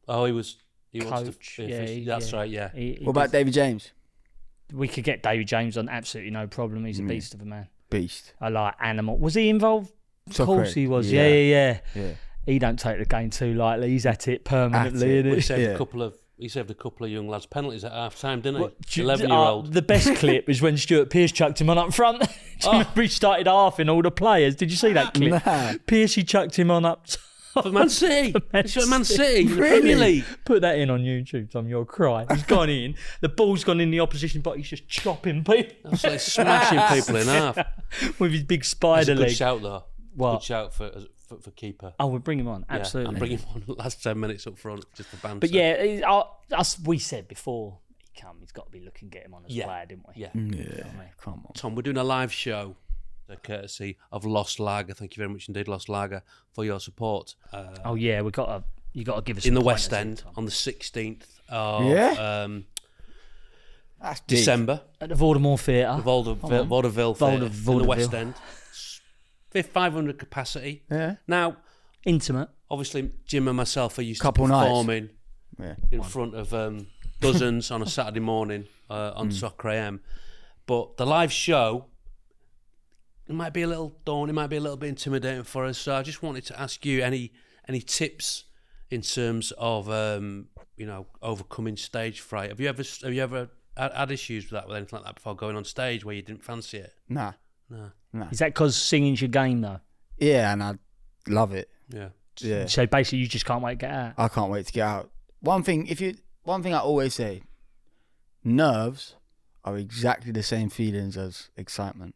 [SPEAKER 1] He wants
[SPEAKER 2] Coach,
[SPEAKER 1] to be
[SPEAKER 2] yeah,
[SPEAKER 1] official. That's right, yeah.
[SPEAKER 3] What about David James?
[SPEAKER 2] We could get David James on, absolutely no problem. He's a beast of a man.
[SPEAKER 3] Beast.
[SPEAKER 2] I like Animal. Was he involved? Of
[SPEAKER 3] So
[SPEAKER 2] course
[SPEAKER 3] correct.
[SPEAKER 2] he was.
[SPEAKER 3] Yeah.
[SPEAKER 2] Yeah.
[SPEAKER 3] Yeah.
[SPEAKER 2] He don't take the game too lightly. He's at it permanently.
[SPEAKER 3] At it.
[SPEAKER 2] Innit?
[SPEAKER 1] He saved a couple of young lads' penalties at half time, didn't he?
[SPEAKER 2] Well,
[SPEAKER 1] 11-year-old.
[SPEAKER 2] The best clip is when Stuart Pearce chucked him on up front. Do you remember he started halving all the players? Did you see that clip?
[SPEAKER 3] Nah.
[SPEAKER 2] Pearce, he chucked him on up top.
[SPEAKER 1] For Man City. It's for Man City in the
[SPEAKER 3] Really?
[SPEAKER 1] Premier League.
[SPEAKER 2] Put that in on YouTube, Tom. You'll cry. He's gone in. The ball's gone in the opposition, but he's just chopping people
[SPEAKER 1] That's like smashing people in half.
[SPEAKER 2] with his big
[SPEAKER 1] It's
[SPEAKER 2] spider
[SPEAKER 1] a good
[SPEAKER 2] leg.
[SPEAKER 1] shout, though.
[SPEAKER 2] What?
[SPEAKER 1] Good shout for keeper.
[SPEAKER 2] Oh, we'll bring him on.
[SPEAKER 1] Yeah,
[SPEAKER 2] Absolutely.
[SPEAKER 1] I'm bringing him on last 10 minutes up front, just for banter.
[SPEAKER 2] But yeah, as we said before, he's got to be looking to get him on as a player, didn't we?
[SPEAKER 1] Yeah.
[SPEAKER 3] Yeah. Come on.
[SPEAKER 1] Tom, we're doing a live show, courtesy of Lost Lager. Thank you very much indeed, Lost Lager, for your support.
[SPEAKER 2] Oh yeah, you got to give us
[SPEAKER 1] In
[SPEAKER 2] some
[SPEAKER 1] the
[SPEAKER 2] pointers
[SPEAKER 1] West
[SPEAKER 2] here,
[SPEAKER 1] End
[SPEAKER 2] Tom.
[SPEAKER 1] on the 16th of
[SPEAKER 3] That's big.
[SPEAKER 1] December.
[SPEAKER 2] At the Vaudeville Theatre.
[SPEAKER 1] Vaudeville Theatre in the
[SPEAKER 2] Vaudeville.
[SPEAKER 1] West End. 500 capacity.
[SPEAKER 3] Yeah.
[SPEAKER 1] Now,
[SPEAKER 2] Intimate.
[SPEAKER 1] obviously, Jim and myself are used
[SPEAKER 3] Couple
[SPEAKER 1] to
[SPEAKER 3] nights.
[SPEAKER 1] performing
[SPEAKER 3] Yeah.
[SPEAKER 1] in front of dozens on a Saturday morning on Soccer AM. But the live show, it might be a little daunting, it might be a little bit intimidating for us. So I just wanted to ask you any tips in terms of overcoming stage fright. Have you ever had issues with that, with anything like that before going on stage where you didn't fancy it?
[SPEAKER 3] Nah.
[SPEAKER 1] No.
[SPEAKER 2] Is that because singing's your game though?
[SPEAKER 3] Yeah, and I love it.
[SPEAKER 1] Yeah.
[SPEAKER 3] Yeah.
[SPEAKER 2] So basically, you just can't wait to get out.
[SPEAKER 3] I can't wait to get out. One thing I always say, nerves are exactly the same feelings as excitement.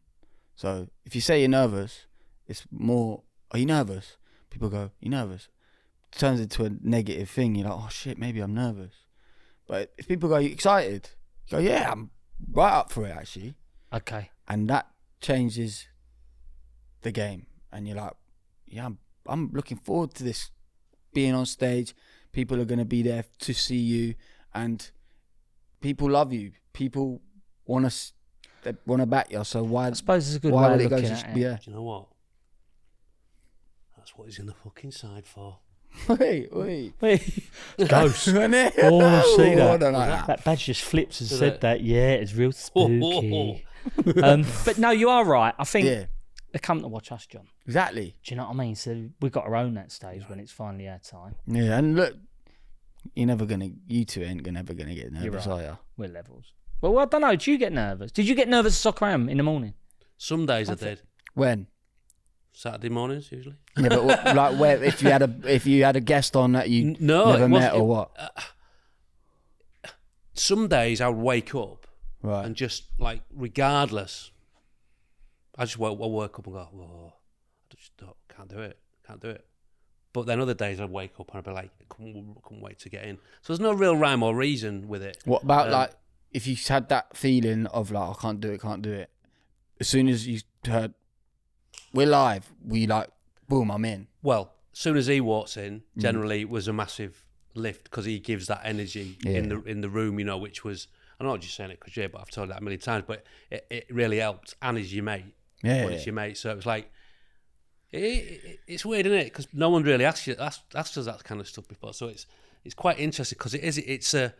[SPEAKER 3] So if you say you're nervous, it's more, are you nervous? People go, you nervous? It turns into a negative thing. You're like, oh shit, maybe I'm nervous. But if people go, you excited? You go, yeah, I'm right up for it actually.
[SPEAKER 2] Okay.
[SPEAKER 3] And that changes the game. And you're like, yeah, I'm looking forward to this, being on stage. People are going to be there to see you, and people love you. People want to back you. So why?
[SPEAKER 2] I suppose it's a good
[SPEAKER 3] why
[SPEAKER 2] way
[SPEAKER 3] would
[SPEAKER 2] of
[SPEAKER 3] it go?
[SPEAKER 2] looking
[SPEAKER 3] Just,
[SPEAKER 2] at it.
[SPEAKER 3] yeah.
[SPEAKER 1] Do you know what? That's what he's in the fucking side for.
[SPEAKER 3] Wait.
[SPEAKER 2] Ghost.
[SPEAKER 3] Oh,
[SPEAKER 2] Oh, see that?
[SPEAKER 3] I don't like that.
[SPEAKER 2] That badge just flips and
[SPEAKER 1] Does
[SPEAKER 2] said
[SPEAKER 1] it?
[SPEAKER 2] that. Yeah, it's real spooky. But no, you are right. I think
[SPEAKER 3] Yeah,
[SPEAKER 2] they come to watch us, John.
[SPEAKER 3] exactly.
[SPEAKER 2] Do you know what I mean? So we've got to own that stage when it's finally our time.
[SPEAKER 3] Yeah, and look, you two ain't ever gonna get nervous,
[SPEAKER 2] right.
[SPEAKER 3] are you?
[SPEAKER 2] We're levels. Well, I don't know. Do you get nervous? Did you get nervous at Soccer Am in the morning?
[SPEAKER 1] Some days I did.
[SPEAKER 3] When?
[SPEAKER 1] Saturday mornings usually.
[SPEAKER 3] Yeah, but like where if you had a guest on that you never met or what?
[SPEAKER 1] Some days I would wake up
[SPEAKER 3] Right.
[SPEAKER 1] and just like, regardless, I work up and go, whoa, I just can't do it. But then other days I'd wake up and I'd be like, I couldn't wait to get in. So there's no real rhyme or reason with it.
[SPEAKER 3] What about like if you had that feeling of like, I can't do it. As soon as you heard we're live, were you like, boom, I'm in?
[SPEAKER 1] Well, as soon as he walks in, generally it was a massive lift because he gives that energy in the room, which was, I'm not just saying it because but I've told that a million times, but it really helped. And he's your mate.
[SPEAKER 3] Yeah.
[SPEAKER 1] It's your mate. So it was like, it's weird, isn't it? Because no one really asked us that kind of stuff before. So it's quite interesting because it's a,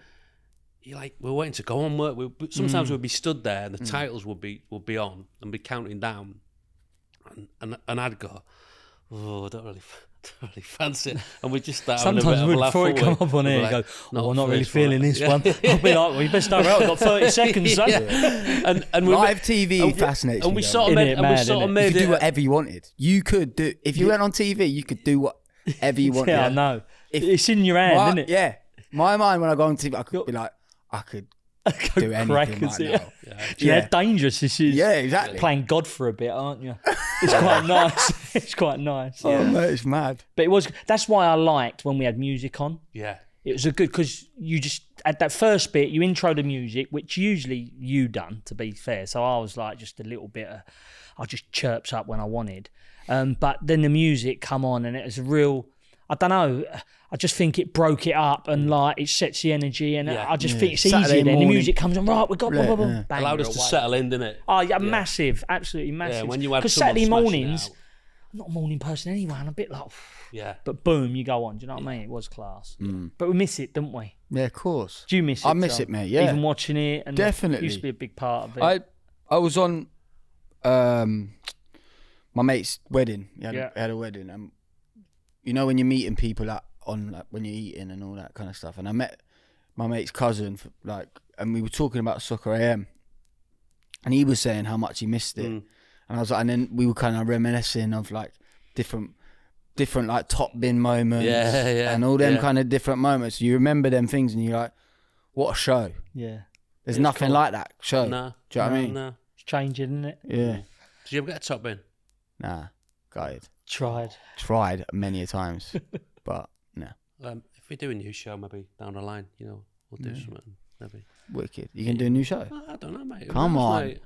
[SPEAKER 1] you're like, we're waiting to go on work. Sometimes we'd be stood there and the titles would be on and be counting down. And I'd go, oh, I don't really fancy it. And we just start
[SPEAKER 2] Sometimes
[SPEAKER 1] having a bit of a laugh.
[SPEAKER 2] before it come up on air, you go, I'm not really feeling this one. I'll be like, well, you best start out. I've got 30 seconds, son.
[SPEAKER 1] And
[SPEAKER 3] Live TV fascinates me.
[SPEAKER 1] And we
[SPEAKER 3] though.
[SPEAKER 1] sort of made
[SPEAKER 3] You could
[SPEAKER 1] it.
[SPEAKER 3] do whatever you wanted. You could do, if you went on TV, you could do whatever you wanted.
[SPEAKER 2] Yeah, I know. It's in your hand, isn't it?
[SPEAKER 3] Yeah. My mind, when I go on TV, I could be like, I could do anything right now.
[SPEAKER 2] Yeah, dangerous this is.
[SPEAKER 3] Yeah, exactly.
[SPEAKER 2] Playing God for a bit, aren't you? It's quite nice. It's quite nice.
[SPEAKER 3] Oh, mate, it's mad.
[SPEAKER 2] But that's why I liked when we had music on.
[SPEAKER 1] Yeah.
[SPEAKER 2] It was a good, because you just, at that first bit, you intro the music, which usually you done, to be fair. So I was like just a little bit I just chirps up when I wanted. But then the music come on and it was a real, I don't know, I just think it broke it up and like it sets the energy and I just think it's
[SPEAKER 3] Saturday
[SPEAKER 2] easier then. The
[SPEAKER 3] morning.
[SPEAKER 2] music comes on, right, we got bang,
[SPEAKER 1] Allowed us to settle in, didn't it?
[SPEAKER 2] Oh, yeah, massive, absolutely massive.
[SPEAKER 1] Yeah, when you had
[SPEAKER 2] because
[SPEAKER 1] someone
[SPEAKER 2] Saturday
[SPEAKER 1] smashing
[SPEAKER 2] mornings,
[SPEAKER 1] it out.
[SPEAKER 2] I'm not a morning person anyway, I'm a bit like,
[SPEAKER 1] Yeah.
[SPEAKER 2] but boom, you go on. Do you know what I mean? It was class. But we miss it, don't we?
[SPEAKER 3] Yeah, of course.
[SPEAKER 2] Do you miss it?
[SPEAKER 3] I miss it, mate, yeah.
[SPEAKER 2] Even watching it. And
[SPEAKER 3] Definitely.
[SPEAKER 2] It used to be a big part of it.
[SPEAKER 3] I was on my mate's wedding. He had a wedding. And you know when you're meeting people when you're eating and all that kind of stuff. And I met my mate's cousin, and we were talking about Soccer AM. And he was saying how much he missed it. And I was like, and then we were kind of reminiscing of like different like top bin moments and all them kind of different moments. You remember them things and you're like, what a show.
[SPEAKER 2] Yeah.
[SPEAKER 3] There's nothing like that show.
[SPEAKER 1] No.
[SPEAKER 3] Do you know what I mean?
[SPEAKER 1] No.
[SPEAKER 2] It's changing, isn't it?
[SPEAKER 3] Yeah.
[SPEAKER 1] Did you ever get a top bin?
[SPEAKER 3] Nah, gutted.
[SPEAKER 2] Tried
[SPEAKER 3] many a times, but no.
[SPEAKER 1] If we do a new show, maybe down the line, we'll do something. Maybe.
[SPEAKER 3] Wicked. You can do a new show?
[SPEAKER 1] I don't know, mate.
[SPEAKER 3] Come on.
[SPEAKER 1] Mate.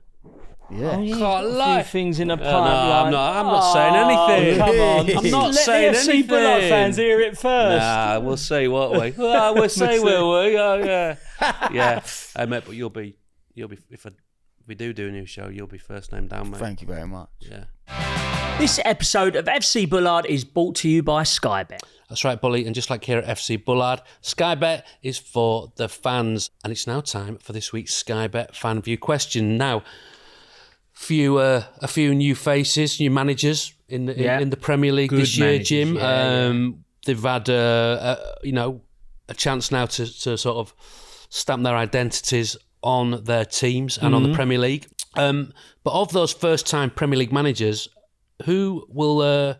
[SPEAKER 3] Yeah.
[SPEAKER 2] Oh, yeah,
[SPEAKER 1] Can't
[SPEAKER 2] a
[SPEAKER 1] lie.
[SPEAKER 2] few things in a
[SPEAKER 1] No,
[SPEAKER 2] pipeline.
[SPEAKER 1] I'm not saying anything.
[SPEAKER 2] Come on.
[SPEAKER 1] I'm not saying
[SPEAKER 2] Let the FC
[SPEAKER 1] anything.
[SPEAKER 2] Bullard fans hear it first.
[SPEAKER 1] Nah, we'll see, won't we? We'll see, will we? Oh, yeah. Yeah. Hey, mate, but you'll be if we do a new show, you'll be first name down, mate.
[SPEAKER 3] Thank you very much.
[SPEAKER 1] Yeah.
[SPEAKER 2] This episode of FC Bullard is brought to you by Sky Bet.
[SPEAKER 1] That's right, Bully. And just like here at FC Bullard, Sky Bet is for the fans. And it's now time for this week's Sky Bet Fan View question. Now, a few new faces, new managers in the Premier League this year,
[SPEAKER 2] managers,
[SPEAKER 1] Jim. They've had a chance now to sort of stamp their identities on their teams and on the Premier League. But of those first-time Premier League managers, who will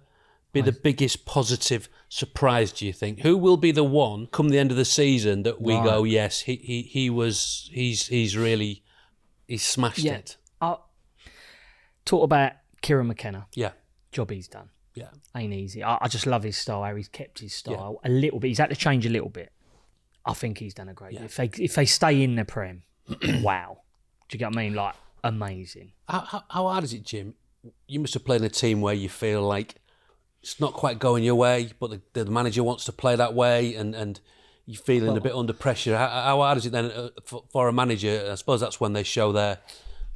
[SPEAKER 1] be the biggest positive surprise, do you think? Who will be the one come the end of the season that we go, yes, he's smashed it?
[SPEAKER 2] Talk about Kieran McKenna.
[SPEAKER 1] Yeah.
[SPEAKER 2] Job he's done.
[SPEAKER 1] Yeah.
[SPEAKER 2] Ain't easy. I just love his style, how he's kept his style a little bit. He's had to change a little bit. I think he's done a great job. If they stay in the Prem, wow. Do you get what I mean? Like, amazing.
[SPEAKER 1] How hard is it, Jim? You must have played in a team where you feel like it's not quite going your way, but the manager wants to play that way and you're feeling a bit under pressure. How hard is it then for a manager? I suppose that's when they show their...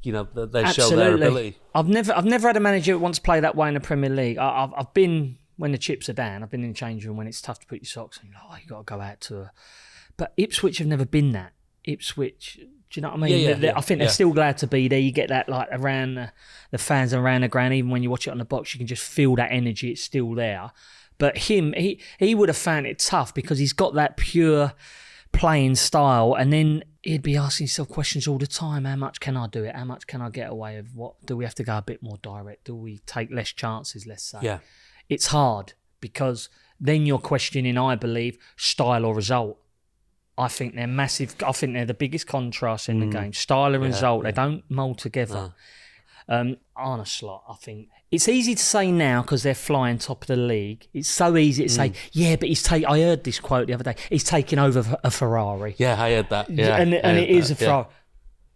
[SPEAKER 1] they show their ability.
[SPEAKER 2] I've never had a manager who wants to play that way in the Premier League. I've been, when the chips are down, I've been in the change room when it's tough to put your socks on. You've got to go out to But Ipswich have never been that. Ipswich, do you know what I mean? I think they're still glad to be there. You get that like around the fans around the ground. Even when you watch it on the box, you can just feel that energy. It's still there. But he would have found it tough because he's got that pure playing style, and then he'd be asking himself questions all the time. How much can I do it? How much can I get away with? What do we have to go a bit more direct? Do we take less chances, let's say?
[SPEAKER 1] Yeah.
[SPEAKER 2] It's hard because then you're questioning, I believe, style or result. I think they're massive. I think they're the biggest contrast in the game. Style and result, they don't mould together. Arne Slot, I think. It's easy to say now because they're flying top of the league. It's so easy to say, but I heard this quote the other day, he's taking over a Ferrari.
[SPEAKER 1] Yeah, I heard that. Yeah,
[SPEAKER 2] and it is a Ferrari.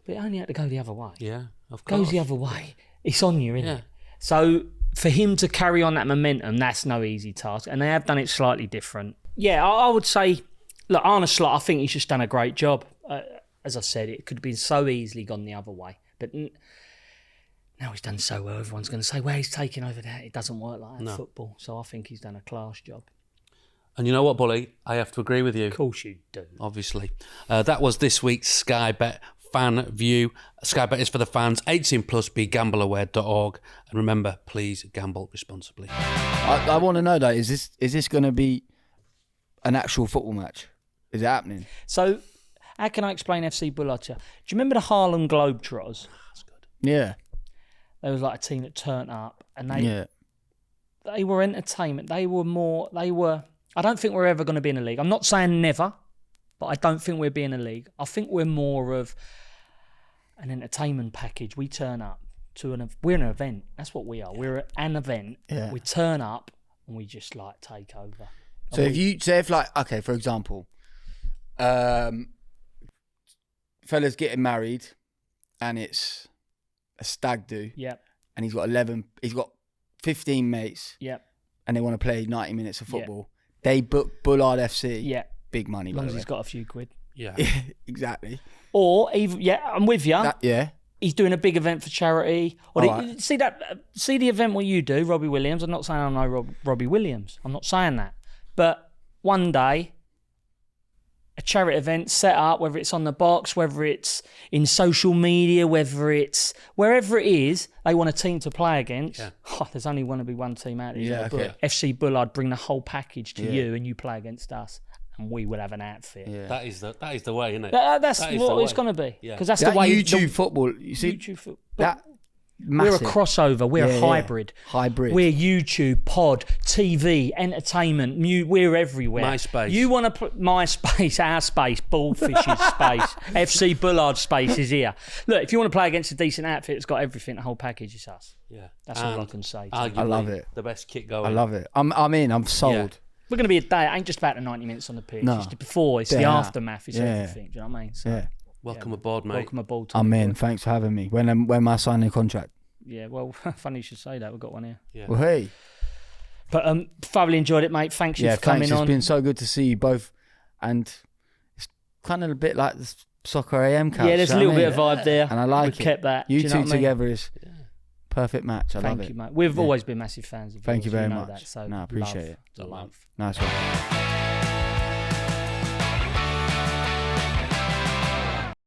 [SPEAKER 2] But it only had to go the other way.
[SPEAKER 1] Yeah, of course.
[SPEAKER 2] Goes the other way. It's on you, isn't it? So for him to carry on that momentum, that's no easy task. And they have done it slightly different. Yeah, I would say, look, Arne Slot, I think he's just done a great job. As I said, it could have been so easily gone the other way. But now he's done so well, everyone's going to say, well, he's taking over that. It doesn't work like that in football. So I think he's done a class job.
[SPEAKER 1] And you know what, Bully? I have to agree with you.
[SPEAKER 2] Of course you do.
[SPEAKER 1] Obviously. That was this week's Sky Bet Fan View. Sky Bet is for the fans. 18 plus, begambleaware.org. And remember, please gamble responsibly.
[SPEAKER 3] I want to know though, is this going to be an actual football match? Is it happening?
[SPEAKER 2] So, how can I explain FC Bullard to you? Do you remember the Harlem Globetrotters?
[SPEAKER 1] That's good.
[SPEAKER 3] Yeah.
[SPEAKER 2] There was like a team that turned up, and they were entertainment. They were. I don't think we're ever going to be in a league. I'm not saying never, but I don't think we'll be in a league. I think we're more of an entertainment package. We turn up to we're an event. That's what we are. We're an event. Yeah. We turn up and we just like take over.
[SPEAKER 3] So if for example, fella's getting married and it's a stag do.
[SPEAKER 2] Yep.
[SPEAKER 3] And he's got 15 mates.
[SPEAKER 2] Yep.
[SPEAKER 3] And they want to play 90 minutes of football. Yep. They book Bullard FC.
[SPEAKER 2] Yeah.
[SPEAKER 3] Big money.
[SPEAKER 2] As long as he's got a few quid.
[SPEAKER 1] Yeah.
[SPEAKER 3] Exactly.
[SPEAKER 2] Or even, I'm with you.
[SPEAKER 3] Yeah.
[SPEAKER 2] He's doing a big event for charity. Or see the event what you do, Robbie Williams. I'm not saying I know Robbie Williams. I'm not saying that. But one day, a charity event set up, whether it's on the box, whether it's in social media, whether it's wherever it is, they want a team to play against. Yeah. There's only going to be one team out there.
[SPEAKER 3] Yeah, okay.
[SPEAKER 2] FC Bullard bring the whole package to you, and you play against us, and we will have an outfit.
[SPEAKER 1] Yeah. That is the way, isn't it?
[SPEAKER 2] That's what it's going to be. Because that's the way
[SPEAKER 3] YouTube football. You see
[SPEAKER 2] YouTube football.
[SPEAKER 3] that. Massive.
[SPEAKER 2] We're a crossover. We're a hybrid.
[SPEAKER 3] Hybrid.
[SPEAKER 2] We're YouTube, pod, TV, entertainment. We're everywhere.
[SPEAKER 1] MySpace.
[SPEAKER 2] You want to put MySpace, our space, Baldfish's space, FC Bullard space is here. Look, if you want to play against a decent outfit that's got everything, the whole package is us.
[SPEAKER 1] Yeah.
[SPEAKER 2] That's all I can say.
[SPEAKER 3] I love it.
[SPEAKER 1] The best kit going.
[SPEAKER 3] I love it. I'm in. I'm sold. Yeah.
[SPEAKER 2] We're going to be a day. It ain't just about the 90 minutes on the pitch. No. It's before. It's the aftermath. It's everything. Do you know what I mean? So,
[SPEAKER 1] Welcome aboard, mate.
[SPEAKER 2] Welcome aboard.
[SPEAKER 3] I'm in. Thanks for having me. When am I signing a contract?
[SPEAKER 2] Yeah, well, funny you should say that. We've got one here.
[SPEAKER 3] Yeah. Well, hey.
[SPEAKER 2] But thoroughly enjoyed it, mate. Thanks for coming on.
[SPEAKER 3] It's been so good to see you both. And it's kind of a bit like the Soccer AM couch.
[SPEAKER 2] Yeah, there's a little bit of vibe there.
[SPEAKER 3] And I like it.
[SPEAKER 2] We've kept that.
[SPEAKER 3] You two together is perfect match. I love it.
[SPEAKER 2] Thank you, mate. We've always been massive fans of yours.
[SPEAKER 3] Thank you very much.
[SPEAKER 2] That, so
[SPEAKER 3] I appreciate it.
[SPEAKER 2] Love.
[SPEAKER 3] Nice one.